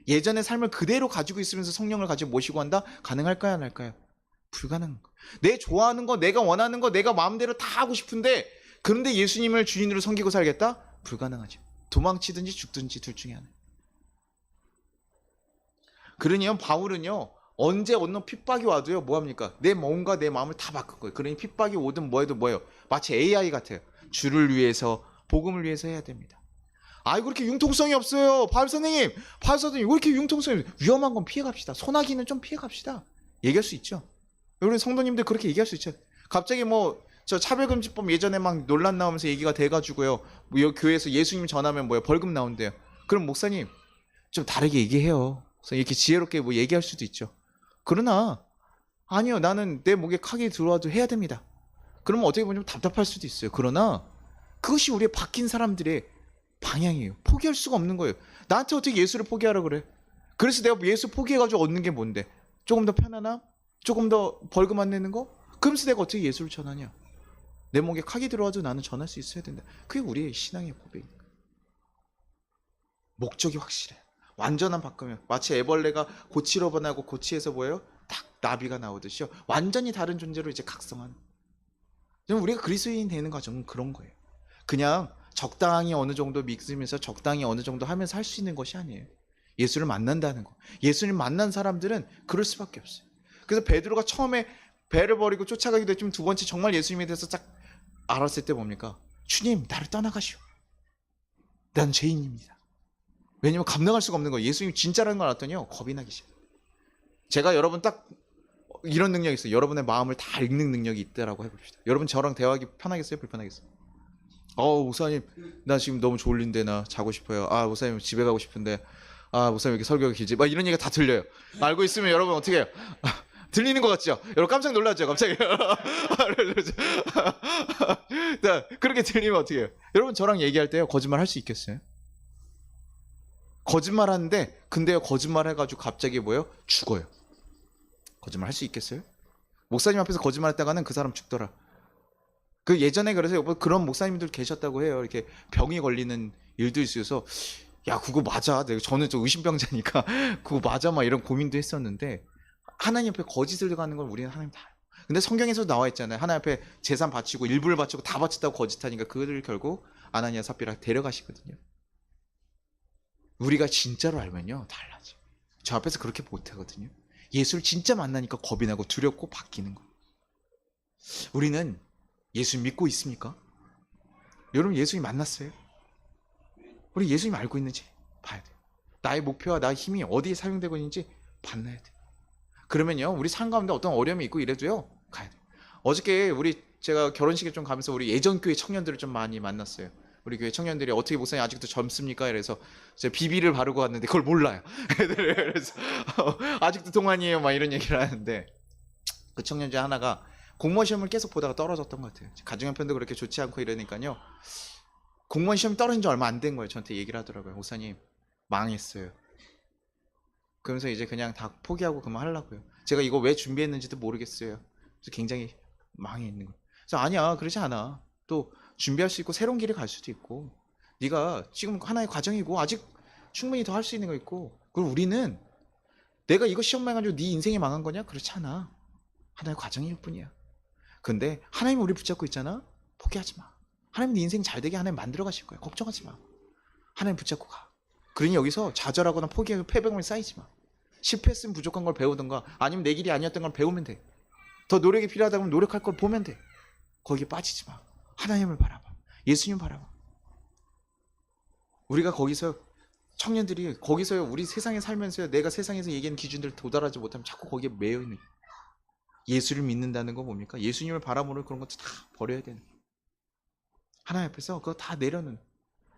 예전의 삶을 그대로 가지고 있으면서 성령을 가지고 모시고 한다? 가능할까요? 안 할까요? 불가능한 거. 내 좋아하는 거, 내가 원하는 거, 내가 마음대로 다 하고 싶은데 그런데 예수님을 주인으로 섬기고 살겠다? 불가능하죠. 도망치든지 죽든지 둘 중에 하나. 그러니요 바울은요 언제 어느 핍박이 와도요 뭐합니까? 내 몸과 내 마음을 다 바꾼 거예요. 그러니 핍박이 오든 뭐해도 뭐예요? 마치 AI 같아요. 주를 위해서 복음을 위해서 해야 됩니다. 아이 그렇게 융통성이 없어요. 바울 선생님 왜 이렇게 융통성이 없어요? 위험한 건 피해갑시다. 소나기는 좀 피해갑시다. 얘기할 수 있죠. 우리 성도님들 그렇게 얘기할 수 있죠. 갑자기 뭐 저 차별금지법 예전에 막 논란 나오면서 얘기가 돼가지고요 뭐 교회에서 예수님 전하면 뭐예요? 벌금 나온대요. 그럼 목사님 좀 다르게 얘기해요. 그래서 이렇게 지혜롭게 뭐 얘기할 수도 있죠. 그러나 아니요 나는 내 목에 칼이 들어와도 해야 됩니다. 그러면 어떻게 보면 좀 답답할 수도 있어요. 그러나 그것이 우리의 바뀐 사람들의 방향이에요. 포기할 수가 없는 거예요. 나한테 어떻게 예수를 포기하라 그래? 그래서 내가 예수 포기해가지고 얻는 게 뭔데? 조금 더 편안함? 조금 더 벌금 안 내는 거? 그러면서 내가 어떻게 예수를 전하냐? 내 목에 칼이 들어와도 나는 전할 수 있어야 된다. 그게 우리의 신앙의 고백입니다. 목적이 확실해. 완전한 바꾸면 마치 애벌레가 고치로 변하고 고치에서 뭐예요? 딱 나비가 나오듯이요. 완전히 다른 존재로 이제 각성하는. 우리가 그리스도인이 되는 과정은 그런 거예요. 그냥 적당히 어느 정도 믿으면서 적당히 어느 정도 하면서 할 수 있는 것이 아니에요. 예수를 만난다는 거. 예수님 만난 사람들은 그럴 수밖에 없어요. 그래서 베드로가 처음에 배를 버리고 쫓아가기도 했지만 두 번째 정말 예수님에 대해서 딱 알았을 때 뭡니까? 주님 나를 떠나가시오. 난 죄인입니다. 왜냐면 감당할 수가 없는 거예요. 예수님 진짜라는 걸 알았더니요 겁이 나기 시작해요. 제가 여러분 딱 이런 능력이 있어요. 여러분의 마음을 다 읽는 능력이 있다라고 해봅시다. 여러분 저랑 대화하기 편하겠어요? 불편하겠어요? 목사님 나 지금 너무 졸린데 나 자고 싶어요. 목사님 집에 가고 싶은데 목사님 이렇게 설교가 길지? 막 이런 얘기가 다 들려요. 알고 있으면 여러분 어떻게 해요? 들리는 것 같죠? 여러분 깜짝 놀랐죠? 갑자기 그렇게 들리면 어떻게 해요? 여러분 저랑 얘기할 때요 거짓말 할 수 있겠어요? 거짓말 하는데 근데요 거짓말 해가지고 갑자기 뭐예요? 죽어요. 거짓말 할 수 있겠어요? 목사님 앞에서 거짓말 했다가는 그 사람 죽더라. 그 예전에 그래서 그런 목사님들 계셨다고 해요. 이렇게 병이 걸리는 일도 있어서 야 그거 맞아. 저는 좀 의심병자니까 그거 맞아 막 이런 고민도 했었는데 하나님 앞에 거짓을 가는 걸 우리는 하나님 다 알고. 근데 성경에서 나와 있잖아요. 하나님 앞에 재산 바치고 일부를 바치고 다 바쳤다고 거짓하니까 그들을 결국 아나니아 삽비라 데려가시거든요. 우리가 진짜로 알면요 달라져. 저 앞에서 그렇게 못하거든요. 예수를 진짜 만나니까 겁이 나고 두렵고 바뀌는 거예요. 우리는 예수 믿고 있습니까? 여러분 예수님 만났어요? 우리 예수님 알고 있는지 봐야 돼요. 나의 목표와 나의 힘이 어디에 사용되고 있는지 만나야 돼요. 그러면요 우리 삶 가운데 어떤 어려움이 있고 이래도요 가야 돼요. 어저께 제가 결혼식에 좀 가면서 우리 예전 교회 청년들을 좀 많이 만났어요. 우리 교회 청년들이 어떻게 목사님 아직도 젊습니까? 그래서 제가 비비를 바르고 왔는데 그걸 몰라요. 그래서 아직도 동안이에요 막 이런 얘기를 하는데 그 청년 중 하나가 공무원 시험을 계속 보다가 떨어졌던 것 같아요. 가정형편도 그렇게 좋지 않고 이러니까요. 공무원 시험 떨어진 지 얼마 안 된 거예요. 저한테 얘기를 하더라고요. 목사님 망했어요. 그러면서 이제 그냥 다 포기하고 그만하려고요. 제가 이거 왜 준비했는지도 모르겠어요. 그래서 굉장히 망해 있는 거예요. 그래서 아니야, 그러지 않아. 또 준비할 수 있고 새로운 길을 갈 수도 있고, 네가 지금 하나의 과정이고 아직 충분히 더 할 수 있는 거 있고, 그리고 우리는 내가 이거 시험 망해가지고 네 인생이 망한 거냐? 그렇지 않아. 하나의 과정일 뿐이야. 근데 하나님 우리 붙잡고 있잖아. 포기하지 마. 하나님 네 인생 잘 되게 하나님 만들어 가실 거야. 걱정하지 마. 하나님 붙잡고 가. 그러니 여기서 좌절하거나 포기하고 패배감이 쌓이지 마. 실패했으면 부족한 걸 배우든가 아니면 내 길이 아니었던 걸 배우면 돼. 더 노력이 필요하다면 노력할 걸 보면 돼. 거기에 빠지지 마. 하나님을 바라봐. 예수님 바라봐. 우리가 거기서 청년들이 거기서 우리 세상에 살면서 내가 세상에서 얘기하는 기준들을 도달하지 못하면 자꾸 거기에 매여 있는 거야. 예수를 믿는다는 건 뭡니까? 예수님을 바라보는 그런 것도 다 버려야 되는 거야. 하나님 앞에서 그거 다 내려놓는.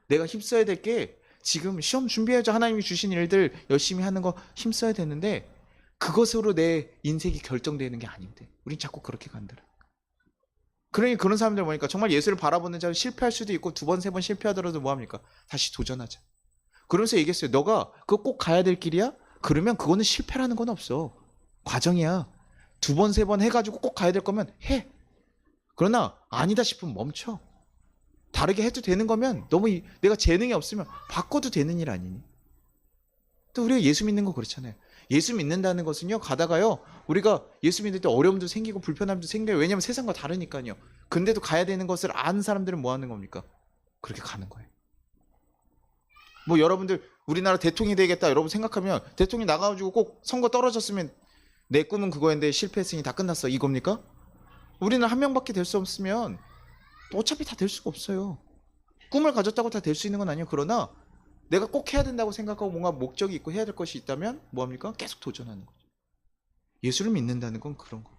내가 힘써야 될 게 지금 시험 준비해야죠. 하나님이 주신 일들 열심히 하는 거 힘써야 되는데 그것으로 내 인생이 결정되는 게 아닌데 우린 자꾸 그렇게 간다라. 그러니 그런 사람들 보니까 정말 예수를 바라보는 자는 실패할 수도 있고 두 번, 세 번 실패하더라도 뭐합니까? 다시 도전하자. 그러면서 얘기했어요. 너가 그거 꼭 가야 될 길이야? 그러면 그거는 실패라는 건 없어. 과정이야. 두 번, 세 번 해가지고 꼭 가야 될 거면 해. 그러나 아니다 싶으면 멈춰. 다르게 해도 되는 거면 너무 내가 재능이 없으면 바꿔도 되는 일 아니니? 또 우리가 예수 믿는 거 그렇잖아요. 예수 믿는다는 것은요, 가다가요, 우리가 예수 믿을 때 어려움도 생기고 불편함도 생겨요. 왜냐면 세상과 다르니까요. 근데도 가야 되는 것을 아는 사람들은 뭐 하는 겁니까? 그렇게 가는 거예요. 뭐 여러분들 우리나라 대통령이 되겠다 여러분 생각하면 대통령 나가가지고 꼭 선거 떨어졌으면 내 꿈은 그거였는데 실패했으니 다 끝났어 이겁니까? 우리는 한 명밖에 될 수 없으면 어차피 다 될 수가 없어요. 꿈을 가졌다고 다 될 수 있는 건 아니에요. 그러나 내가 꼭 해야 된다고 생각하고 뭔가 목적이 있고 해야 될 것이 있다면 뭐합니까? 계속 도전하는 거죠. 예수를 믿는다는 건 그런 거예요.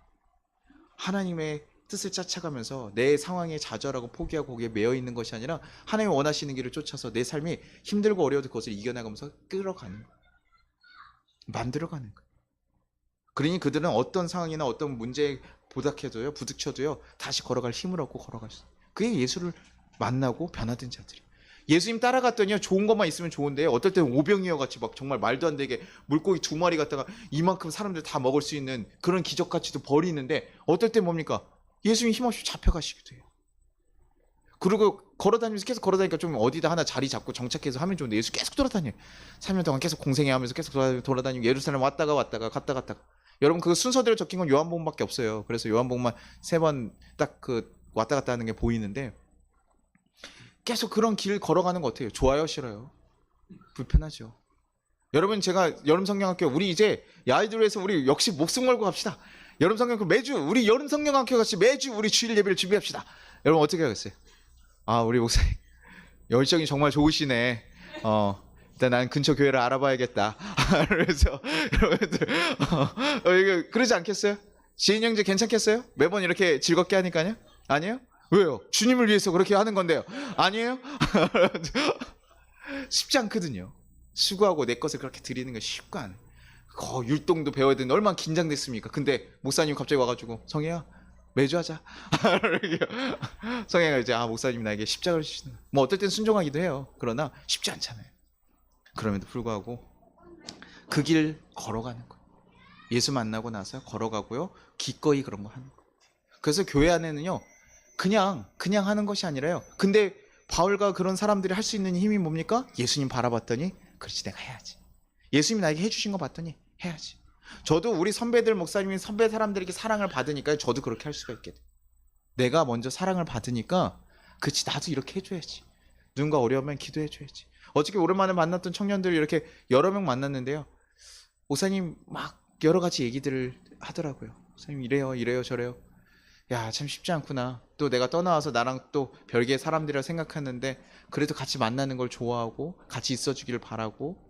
하나님의 뜻을 쫓아가면서 내 상황에 좌절하고 포기하고 거기에 매여 있는 것이 아니라 하나님이 원하시는 길을 쫓아서 내 삶이 힘들고 어려워도 그것을 이겨나가면서 끌어가는 거예요. 만들어가는 거예요. 그러니 그들은 어떤 상황이나 어떤 문제에 부딪혀도요 다시 걸어갈 힘을 얻고 걸어가셨어요. 그게 예수를 만나고 변화된 자들이. 예수님 따라갔더니요 좋은 것만 있으면 좋은데 어떨 때는 오병이어 같이 막 정말 말도 안 되게 물고기 2마리 갖다가 이만큼 사람들 다 먹을 수 있는 그런 기적가치도 버리는데 어떨 때 뭡니까? 예수님 힘없이 잡혀가시기도 해요. 그리고 걸어다니면서 계속 걸어다니니까 좀 어디다 하나 자리 잡고 정착해서 하면 좋은데 예수 계속 돌아다녀요. 3년 동안 계속 공생애하면서 계속 돌아다니고 예루살렘 왔다가 갔다 갔다가. 여러분 그 순서대로 적힌 건 요한복음밖에 없어요. 그래서 요한복음만 3번 딱 그 왔다 갔다 하는 게 보이는데 계속 그런 길 걸어가는 거 어때요? 좋아요? 싫어요? 불편하죠. 여러분 제가 여름 성경학교 우리 이제 야이들을 해서 우리 역시 목숨 걸고 갑시다. 여름 성경학교 매주 우리 여름 성경학교 같이 매주 우리 주일 예배를 준비합시다. 여러분 어떻게 하겠어요? 아 우리 목사님 열정이 정말 좋으시네. 일단 난 근처 교회를 알아봐야겠다. 그래서 여러분들 이거 그러지 않겠어요? 지인 형제 괜찮겠어요? 매번 이렇게 즐겁게 하니까요? 아니에요? 왜요? 주님을 위해서 그렇게 하는 건데요. 아니에요? 쉽지 않거든요. 수고하고 내 것을 그렇게 드리는 건 쉽고 않아요. 율동도 배워야 되는데 얼마나 긴장됐습니까? 근데 목사님 갑자기 와가지고 성혜야 매주 하자. 성혜가 이제 목사님 나에게 십자가를 주시는 뭐 어떨 땐 순종하기도 해요. 그러나 쉽지 않잖아요. 그럼에도 불구하고 그 길 걸어가는 거예요. 예수 만나고 나서 걸어가고요. 기꺼이 그런 거 하는 거예요. 그래서 교회 안에는요. 그냥 하는 것이 아니라요. 근데 바울과 그런 사람들이 할 수 있는 힘이 뭡니까? 예수님 바라봤더니 그렇지 내가 해야지. 예수님이 나에게 해주신 거 봤더니 해야지. 저도 우리 선배들 목사님이 선배 사람들에게 사랑을 받으니까 저도 그렇게 할 수가 있게 돼. 내가 먼저 사랑을 받으니까 그렇지 나도 이렇게 해줘야지. 누군가 어려우면 기도해줘야지. 어저께 오랜만에 만났던 청년들이 이렇게 여러 명 만났는데요. 목사님 막 여러 가지 얘기들을 하더라고요. 목사님 이래요 저래요. 야 참 쉽지 않구나. 또 내가 떠나와서 나랑 또 별개의 사람들이라 생각하는데 그래도 같이 만나는 걸 좋아하고 같이 있어주기를 바라고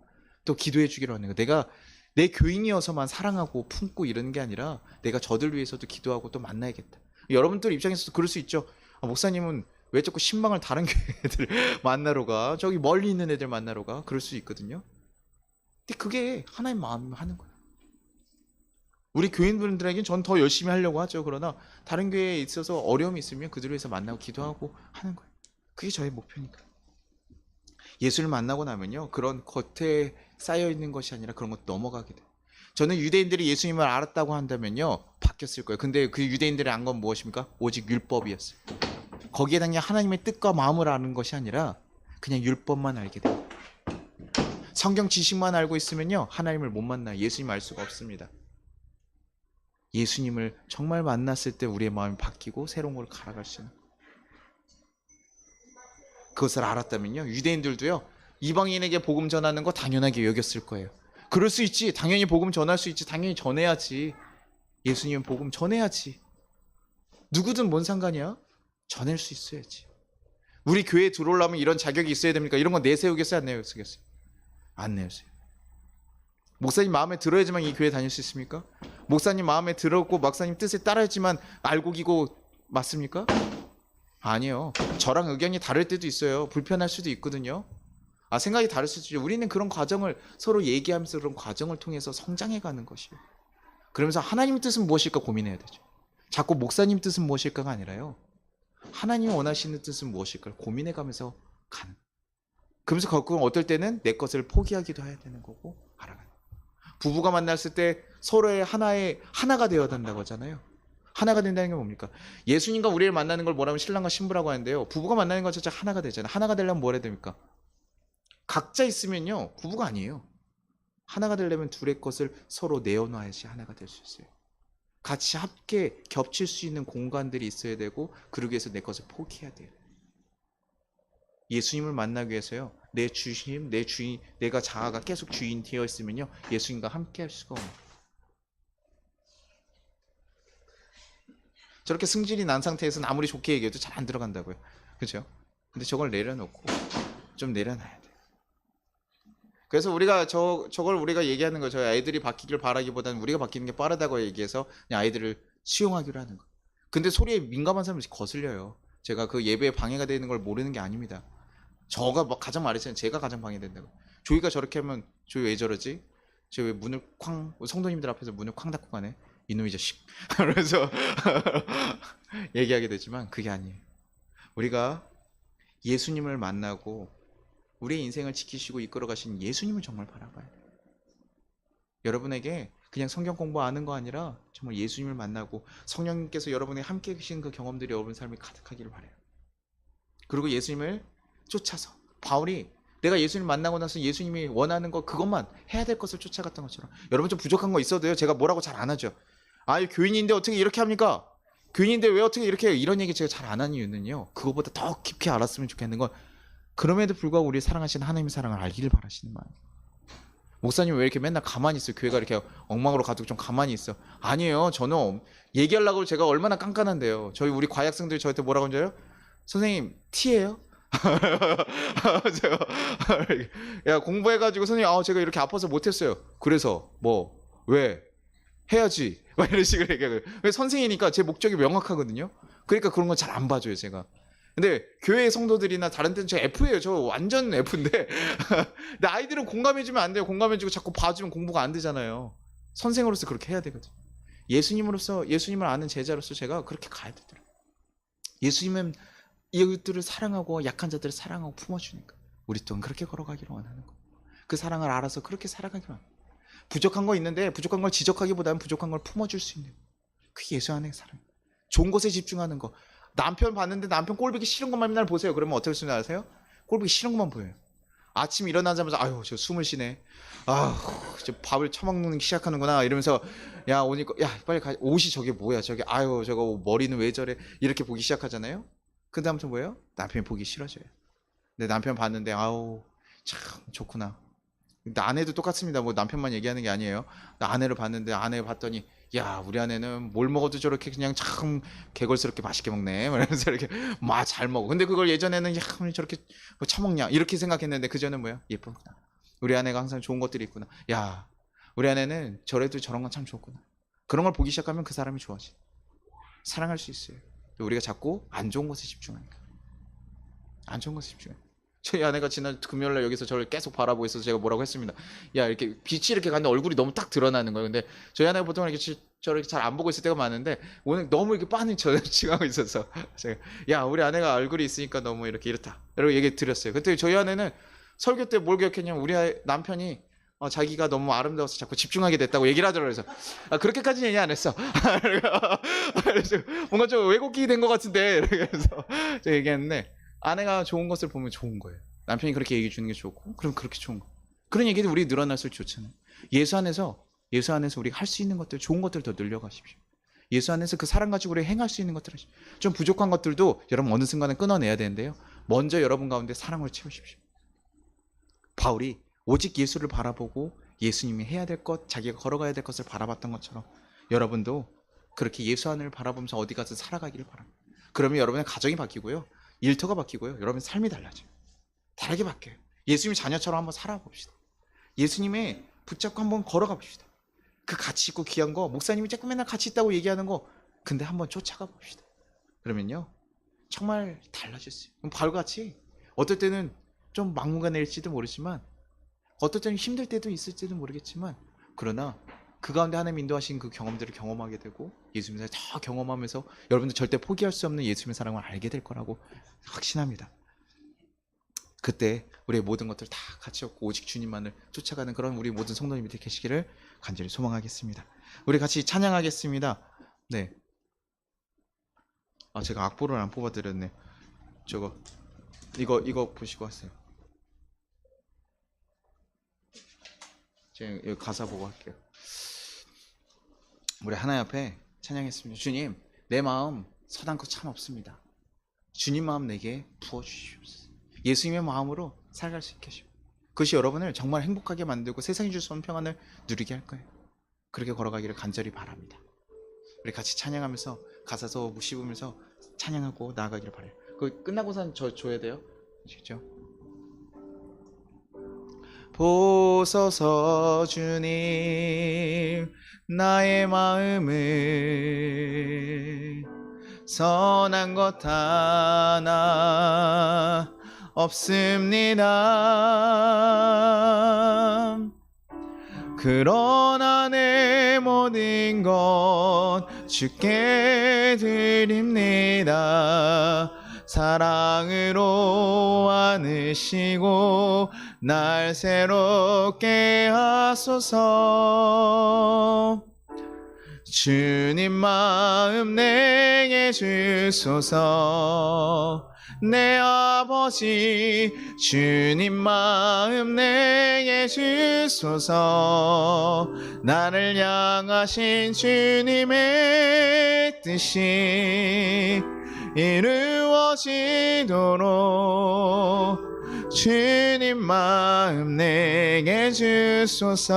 또 기도해 주기로 하는 거. 내가 내 교인이어서만 사랑하고 품고 이러는 게 아니라 내가 저들 위해서도 기도하고 또 만나야겠다. 여러분들 입장에서도 그럴 수 있죠. 목사님은 왜 자꾸 신방을 다른 교회들 만나러 가? 저기 멀리 있는 애들 만나러 가? 그럴 수 있거든요. 근데 그게 하나님 마음이면 하는 거예요. 우리 교인분들에게는 전 더 열심히 하려고 하죠. 그러나 다른 교회에 있어서 어려움이 있으면 그들을 위해서 만나고 기도하고 하는 거예요. 그게 저의 목표니까. 예수를 만나고 나면요, 그런 겉에 쌓여 있는 것이 아니라 그런 것 넘어가게 돼요. 저는 유대인들이 예수님을 알았다고 한다면요, 바뀌었을 거예요. 근데 그 유대인들이 안 건 무엇입니까? 오직 율법이었어요. 거기에 그냥 하나님의 뜻과 마음을 아는 것이 아니라 그냥 율법만 알게 돼요. 성경 지식만 알고 있으면요, 하나님을 못 만나요. 예수님 알 수가 없습니다. 예수님을 정말 만났을 때 우리의 마음이 바뀌고 새로운 걸 갈아갈 수 있는, 그것을 알았다면요, 유대인들도요, 이방인에게 복음 전하는 거 당연하게 여겼을 거예요. 그럴 수 있지, 당연히 복음 전할 수 있지, 당연히 전해야지. 예수님은 복음 전해야지. 누구든 뭔 상관이야? 전할 수 있어야지. 우리 교회에 들어오려면 이런 자격이 있어야 됩니까? 이런 거 내세우겠어요, 안 내세우겠어요? 안 내세요. 목사님 마음에 들어야지만 이 교회 다닐 수 있습니까? 목사님 마음에 들었고 목사님 뜻에 따라야지만 알고 기고 맞습니까? 아니요. 저랑 의견이 다를 때도 있어요. 불편할 수도 있거든요. 생각이 다를 수도 있죠. 우리는 그런 과정을 서로 얘기하면서 그런 과정을 통해서 성장해 가는 것이에요. 그러면서 하나님 뜻은 무엇일까 고민해야 되죠. 자꾸 목사님 뜻은 무엇일까가 아니라요, 하나님이 원하시는 뜻은 무엇일까 고민해 가면서 가는. 그러면서 가끔 어떨 때는 내 것을 포기하기도 해야 되는 거고 알아가는. 부부가 만났을 때 서로의 하나가 되어야 된다고 하잖아요. 하나가 된다는 게 뭡니까? 예수님과 우리를 만나는 걸 뭐라면 신랑과 신부라고 하는데요, 부부가 만나는 것 자체가 하나가 되잖아요. 하나가 되려면 뭘 해야 됩니까? 각자 있으면요, 부부가 아니에요. 하나가 되려면 둘의 것을 서로 내어놔야지 하나가 될 수 있어요. 같이 함께 겹칠 수 있는 공간들이 있어야 되고, 그러기 위해서 내 것을 포기해야 돼요. 예수님을 만나기 위해서요, 내 주심, 내 주인, 내가 자아가 계속 주인 되어 있으면요, 예수님과 함께 할 수가 없는. 저렇게 승질이 난 상태에서는 아무리 좋게 얘기해도 잘 안 들어간다고요. 그렇죠? 근데 저걸 내려놓고 좀 내려놔야 돼요. 그래서 우리가 저걸 우리가 얘기하는 거죠. 아이들이 바뀌길 바라기보다는 우리가 바뀌는 게 빠르다고 얘기해서 그냥 아이들을 수용하기로 하는 거. 근데 소리에 민감한 사람이 거슬려요. 제가 그 예배에 방해가 되는 걸 모르는 게 아닙니다. 저가 가장 말했잖아요. 제가 가장 방해된다고. 조이가 저렇게 하면 조이 왜 저러지? 저 왜 문을 성도님들 앞에서 문을 쾅 닫고 가네? 이놈의 자식. 그래서 얘기하게 되지만 그게 아니에요. 우리가 예수님을 만나고 우리의 인생을 지키시고 이끌어 가신 예수님을 정말 바라봐야 돼요. 여러분에게 그냥 성경 공부하는 거 아니라 정말 예수님을 만나고 성령님께서 여러분의 함께 계신 그 경험들이 여러분 삶에 가득하기를 바라요. 그리고 예수님을 쫓아서, 바울이 내가 예수님 만나고 나서 예수님이 원하는 거 그것만 해야 될 것을 쫓아갔던 것처럼, 여러분 좀 부족한 거 있어도요, 제가 뭐라고 잘 안 하죠. 교인인데 어떻게 이렇게 합니까? 교인인데 왜 어떻게 이렇게 해요? 이런 얘기 제가 잘 안 하는 이유는요, 그거보다 더 깊이 알았으면 좋겠는 건, 그럼에도 불구하고 우리 사랑하시는 하나님의 사랑을 알기를 바라시는 마음. 목사님 왜 이렇게 맨날 가만히 있어요? 교회가 이렇게 엉망으로 가도 좀 가만히 있어. 아니에요. 저는 얘기하려고 제가 얼마나 깐깐한데요. 우리 과학생들이 저한테 뭐라고 하죠? 선생님 T예요? 제가 야, 공부해가지고 선생님 제가 이렇게 아파서 못했어요. 그래서 왜 해야지 막 이런 식으로 얘기해요. 왜 선생이니까 제 목적이 명확하거든요. 그러니까 그런 건 잘 안 봐줘요 제가. 근데 교회 성도들이나 다른 데는 저 F예요. 저 완전 F인데 근데 아이들은 공감해주면 안 돼요. 공감해주고 자꾸 봐주면 공부가 안 되잖아요. 선생으로서 그렇게 해야 되거든요. 예수님을 아는 제자로서 제가 그렇게 가야 되더라고요. 예수님은 이웃들을 사랑하고 약한 자들을 사랑하고 품어주니까 우리 또한 그렇게 걸어가기를 원하는 거. 그 사랑을 알아서 그렇게 살아가기를 원하는 거. 부족한 거 있는데 부족한 걸 지적하기보다는 부족한 걸 품어줄 수 있는, 그게 예수 안의 사랑. 좋은 것에 집중하는 거. 남편 봤는데 남편 꼴보기 싫은 것만 맨날 보세요. 그러면 어떻게 쓰는지 아세요? 꼴보기 싫은 것만 보여요. 아침 일어나자마자 저 숨을 쉬네. 저 밥을 처먹는 시작하는구나 이러면서 야 오니까 야 빨리 가. 옷이 저게 뭐야 저게, 저거 머리는 왜 저래, 이렇게 보기 시작하잖아요. 그 다음부터 뭐예요? 남편이 보기 싫어져요. 근데 남편 봤는데 참 좋구나. 근데 아내도 똑같습니다. 남편만 얘기하는 게 아니에요. 아내를 봤는데 아내 봤더니 야 우리 아내는 뭘 먹어도 저렇게 그냥 참 개걸스럽게 맛있게 먹네. 그러면서 이렇게 잘 먹어. 근데 그걸 예전에는 야 저렇게 처먹냐 이렇게 생각했는데 그전엔 뭐야? 예쁘구나. 우리 아내가 항상 좋은 것들이 있구나. 야 우리 아내는 저래도 저런 건 참 좋구나. 그런 걸 보기 시작하면 그 사람이 좋아지. 사랑할 수 있어요. 우리가 자꾸 안 좋은 것에 집중하니까. 안 좋은 것에 집중해. 저희 아내가 지난 금요일날 여기서 저를 계속 바라보고 있어서 제가 뭐라고 했습니다. 야, 이렇게 빛이 이렇게 가는데 얼굴이 너무 딱 드러나는 거예요. 근데 저희 아내가 보통 이렇게 저를 잘 안 보고 있을 때가 많은데 오늘 너무 이렇게 빤히 저를 지나고 있어서 제가 야, 우리 아내가 얼굴이 있으니까 너무 이렇게 이렇다 이렇게 얘기 드렸어요. 그때 저희 아내는 설교 때 뭘 기억했냐면 우리 남편이 자기가 너무 아름다워서 자꾸 집중하게 됐다고 얘기를 하더라고요. 그래서 그렇게까지는 얘기 안 했어. 그래서 뭔가 좀 왜곡이 된 것 같은데 그래서 제가 얘기했는데 아내가 좋은 것을 보면 좋은 거예요. 남편이 그렇게 얘기해 주는 게 좋고 그럼 그렇게 좋은 거. 그런 얘기들 우리 늘어날수록 좋잖아요. 예수 안에서 우리가 할 수 있는 것들, 좋은 것들 더 늘려가십시오. 예수 안에서 그 사랑 가지고 우리 행할 수 있는 것들 하십시오. 좀 부족한 것들도 여러분 어느 순간에 끊어내야 되는데요. 먼저 여러분 가운데 사랑으로 채우십시오. 바울이 오직 예수를 바라보고 예수님이 해야 될 것, 자기가 걸어가야 될 것을 바라봤던 것처럼 여러분도 그렇게 예수 안을 바라보면서 어디 가서 살아가기를 바랍니다. 그러면 여러분의 가정이 바뀌고요. 일터가 바뀌고요. 여러분의 삶이 달라져요. 다르게 바뀌어요. 예수님 자녀처럼 한번 살아봅시다. 예수님의 붙잡고 한번 걸어가 봅시다. 그 가치 있고 귀한 거, 목사님이 자꾸 맨날 가치 있다고 얘기하는 거, 근데 한번 쫓아가 봅시다. 그러면요, 정말 달라질 수 있어요. 바울같이 어떨 때는 좀 막무가내일지도 모르지만 어떨 때는 힘들 때도 있을지도 모르겠지만 그러나 그 가운데 하나님 인도하신 그 경험들을 경험하게 되고 예수님의 사랑을 더 경험하면서 여러분들 절대 포기할 수 없는 예수님의 사랑을 알게 될 거라고 확신합니다. 그때 우리의 모든 것들 다 가치 없고 오직 주님만을 쫓아가는 그런 우리 모든 성도님들이 계시기를 간절히 소망하겠습니다. 우리 같이 찬양하겠습니다. 네. 제가 악보를 안 뽑아드렸네. 이거 보시고 하세요. 제가 여기 가사 보고 할게요. 우리 하나님 앞에 찬양했습니다. 주님, 내 마음 서당코 참 없습니다. 주님 마음 내게 부어주시옵소서. 예수님의 마음으로 살아갈 수 있게 하시오. 그것이 여러분을 정말 행복하게 만들고 세상이 줄 수 없는 평안을 누리게 할 거예요. 그렇게 걸어가기를 간절히 바랍니다. 우리 같이 찬양하면서 가사서 씹으면서 찬양하고 나아가기를 바라요. 그 끝나고선 저 줘야 돼요. 아시겠죠? 보소서 주님 나의 마음을 선한 것 하나 없습니다. 그러나 내 모든 것 주께 드립니다. 사랑으로 안으시고 날 새롭게 하소서. 주님 마음 내게 주소서. 내 아버지 주님 마음 내게 주소서. 나를 향하신 주님의 뜻이 이루어지도록 주님 마음 내게 주소서.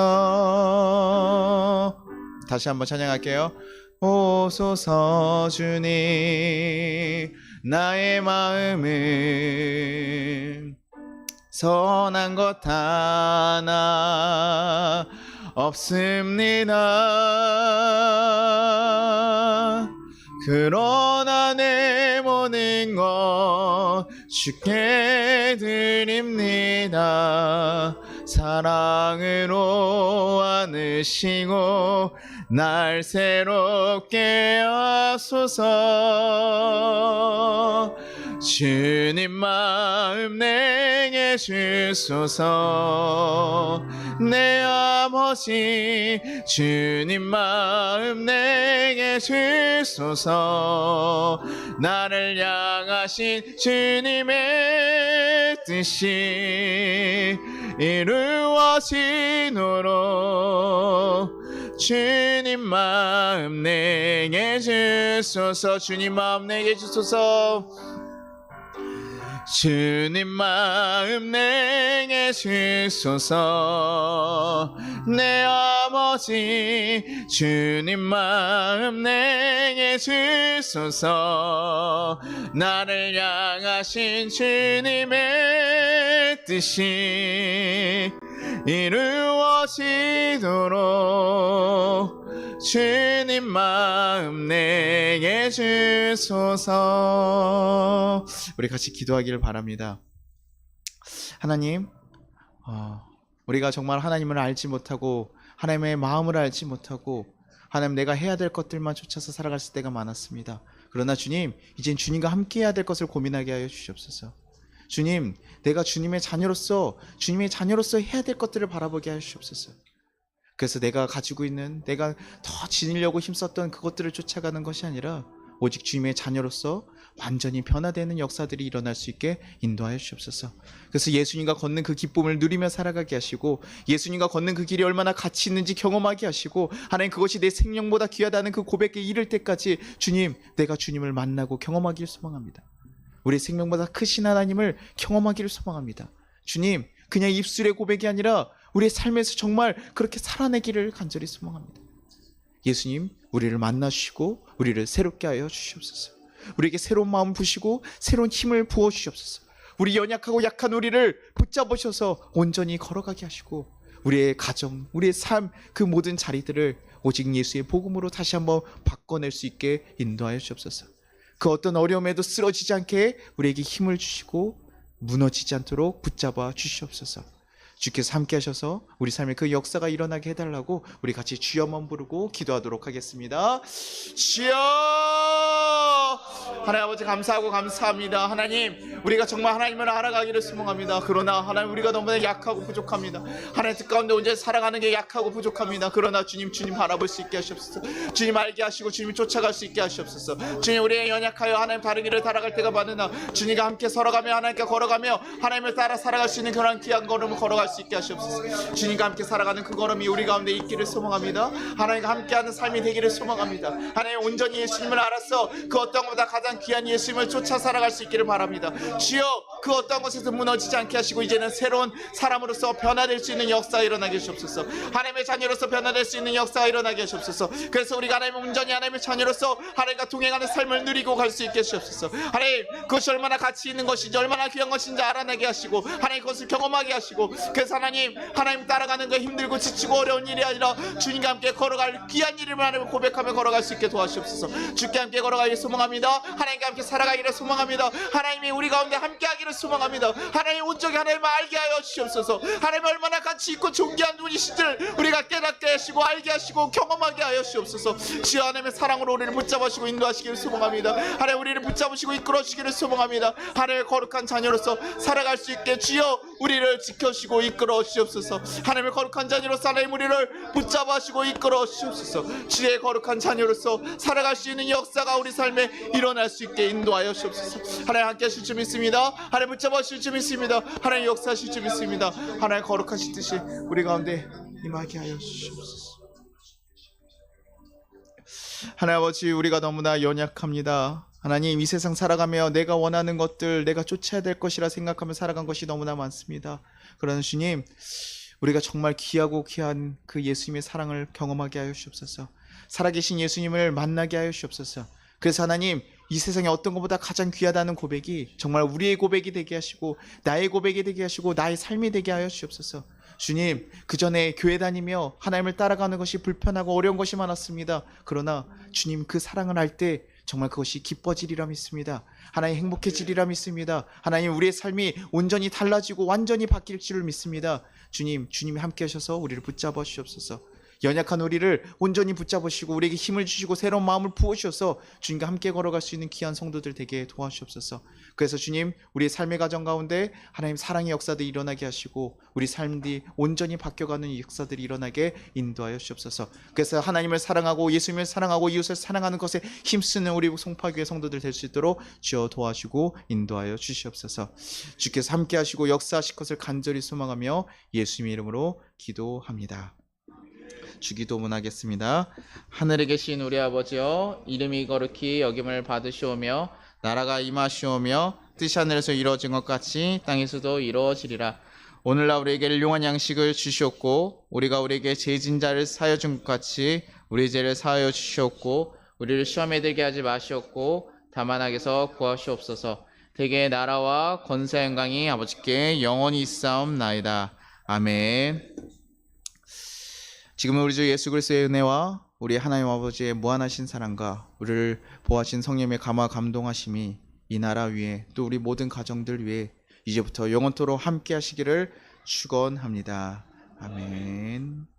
다시 한번 찬양할게요. 오소서 주님 나의 마음은 선한 것 하나 없습니다. 그러나 내 모든 것 주께 드립니다. 사랑으로 안으시고 날 새롭게 하소서. 주님 마음 내게 주소서. 내 아버지 주님 마음 내게 주소서. 나를 향하신 주님의 뜻이 이루어지도록 주님 마음 내게 주소서. 주님 마음 내게 주소서. 주님 마음 내게 주소서. 내 아버지 주님 마음 내게 주소서. 나를 향하신 주님의 뜻이 이루어지도록 주님 마음 내게 주소서. 우리 같이 기도하기를 바랍니다. 하나님, 우리가 정말 하나님을 알지 못하고 하나님의 마음을 알지 못하고 하나님 내가 해야 될 것들만 쫓아서 살아갈 때가 많았습니다. 그러나 주님, 이젠 주님과 함께 해야 될 것을 고민하게 하여 주시옵소서. 주님, 내가 주님의 자녀로서 해야 될 것들을 바라보게 하여 주시옵소서. 그래서 내가 가지고 있는, 내가 더 지니려고 힘썼던 그것들을 쫓아가는 것이 아니라 오직 주님의 자녀로서 완전히 변화되는 역사들이 일어날 수 있게 인도하여 주옵소서. 그래서 예수님과 걷는 그 기쁨을 누리며 살아가게 하시고, 예수님과 걷는 그 길이 얼마나 가치 있는지 경험하게 하시고, 하나님 그것이 내 생명보다 귀하다는 그 고백에 이를 때까지 주님, 내가 주님을 만나고 경험하기를 소망합니다. 우리 생명보다 크신 하나님을 경험하기를 소망합니다. 주님, 그냥 입술의 고백이 아니라 우리의 삶에서 정말 그렇게 살아내기를 간절히 소망합니다. 예수님, 우리를 만나주시고 우리를 새롭게 하여 주시옵소서. 우리에게 새로운 마음 부시고 새로운 힘을 부어주시옵소서. 우리 연약하고 약한 우리를 붙잡으셔서 온전히 걸어가게 하시고, 우리의 가정, 우리의 삶, 그 모든 자리들을 오직 예수의 복음으로 다시 한번 바꿔낼 수 있게 인도하여 주옵소서. 그 어떤 어려움에도 쓰러지지 않게 우리에게 힘을 주시고 무너지지 않도록 붙잡아 주시옵소서. 주께서 함께 하셔서 우리 삶에 그 역사가 일어나게 해달라고 우리 같이 주여만 부르고 기도하도록 하겠습니다. 주여! 하나님 아버지 감사하고 감사합니다. 하나님, 우리가 정말 하나님을 알아가기를 소망합니다. 그러나 하나님, 우리가 너무나 약하고 부족합니다. 하나님 뜻 가운데 온전히 살아가는 게 약하고 부족합니다. 그러나 주님 바라볼 수 있게 하시옵소서. 주님 알게 하시고 주님 쫓아갈 수 있게 하시옵소서. 주님, 우리의 연약하여 하나님 다른 길을 따라갈 때가 많으나 주님과 함께 서러가며 하나님께 걸어가며 하나님을 따라 살아갈 수 있는 그런 귀한 걸음을 걸어갈 수 있게 하시옵소서. 주님과 함께 살아가는 그 걸음이 우리 가운데 있기를 소망합니다. 하나님과 함께하는 삶이 되기를 소망합니다. 하나님, 온전히 예수님을 알아서 그 어떤 것보다 가장 귀한 예수님을 쫓아 살아갈 수 있기를 바랍니다. 주여, 그 어떤 것에서 무너지지 않게 하시고 이제는 새로운 사람으로서 변화될 수 있는 역사가 일어나게 하시옵소서. 하나님의 자녀로서 변화될 수 있는 역사가 일어나게 하시옵소서. 그래서 우리가 하나님 온전히 하나님의 자녀로서 하나님과 동행하는 삶을 누리고 갈 수 있게 하시옵소서. 하나님, 그것이 얼마나 가치 있는 것인지 얼마나 귀한 것인지 알아내게 하시고 하나님 그것을 경험하게 하시고, 그래서 하나님 따라가는 거 힘들고 지치고 어려운 일이 아니라 주님과 함께 걸어갈 귀한 일을 하나님을 고백하며 걸어갈 수 있게 도와주옵소서. 주께 함께 걸어가기를 소망합니다. 하나님과 함께 살아가기를 소망합니다. 하나님이 우리 가운데 함께하기를 소망합니다. 하나님 온전히 하나님을 알게 하여 주시옵소서. 하나님 얼마나 가치 있고 존귀한 분이신지를 우리가 깨닫게 하시고 알게 하시고 경험하게 하여 주시옵소서. 주여, 하나님의 사랑으로 우리를 붙잡으시고 인도하시기를 소망합니다. 하나님 우리를 붙잡으시고 이끌어 주시기를 소망합니다. 하나님의 거룩한 자녀로서 살아갈 수 있게 주여 우리를 지켜주시고 이끌어 주시옵소서. 하나님의 거룩한 자녀로서 하나님 우리를 붙잡아주시고 이끌어 주시옵소서. 주의 거룩한 자녀로서 살아갈 수 있는 역사가 우리 삶에 일어날 수 있게 인도하여 주시옵소서. 하나님 함께 하실 줄 믿습니다. 하나님 붙잡아 주실 줄 믿습니다. 하나님 역사하실 줄 믿습니다. 하나님 거룩하신 뜻이 우리 가운데 임하게 하여 주시옵소서. 하나님 아버지, 우리가 너무나 연약합니다. 하나님, 이 세상 살아가며 내가 원하는 것들, 내가 쫓아야 될 것이라 생각하며 살아간 것이 너무나 많습니다. 그러나 주님, 우리가 정말 귀하고 귀한 그 예수님의 사랑을 경험하게 하여 주옵소서. 살아계신 예수님을 만나게 하여 주옵소서. 그래서 하나님, 이 세상에 어떤 것보다 가장 귀하다는 고백이 정말 우리의 고백이 되게 하시고 나의 고백이 되게 하시고 나의 삶이 되게 하여 주옵소서. 주님, 그 전에 교회 다니며 하나님을 따라가는 것이 불편하고 어려운 것이 많았습니다. 그러나 주님, 그 사랑을 알 때 정말 그것이 기뻐지리라 믿습니다. 하나님 행복해지리라 믿습니다. 하나님 우리의 삶이 온전히 달라지고 완전히 바뀔 줄을 믿습니다. 주님이 함께 하셔서 우리를 붙잡아 주시옵소서. 연약한 우리를 온전히 붙잡으시고 우리에게 힘을 주시고 새로운 마음을 부어주셔서 주님과 함께 걸어갈 수 있는 귀한 성도들 되게 도와주옵소서. 그래서 주님, 우리의 삶의 가정 가운데 하나님 사랑의 역사들이 일어나게 하시고 우리 삶들이 온전히 바뀌어가는 역사들이 일어나게 인도하여 주옵소서. 그래서 하나님을 사랑하고 예수님을 사랑하고 이웃을 사랑하는 것에 힘쓰는 우리 송파교회 성도들 될 수 있도록 주여 도와주고 인도하여 주시옵소서. 주께서 함께 하시고 역사하실 것을 간절히 소망하며 예수님의 이름으로 기도합니다. 주기도문하겠습니다. 하늘에 계신 우리 아버지여, 이름이 거룩히 여김을 받으시오며 나라가 임하시오며 뜻이 하늘에서 이루어진 것 같이 땅에서도 이루어지리라. 오늘날 우리에게 일용할 양식을 주시옵고 우리가 우리에게 죄진 자를 사하여 준 것 같이 우리 죄를 사하여 주시옵고 우리를 시험에 들게 하지 마시옵고 다만 악에서 구하시옵소서. 대개 나라와 권세 영광이 아버지께 영원히 있사옵나이다. 아멘. 지금은 우리 주 예수 그리스도의 은혜와 우리 하나님 아버지의 무한하신 사랑과 우리를 보호하신 성령의 감화 감동하심이 이 나라 위에 또 우리 모든 가정들 위에 이제부터 영원토록 함께 하시기를 축원합니다. 아멘.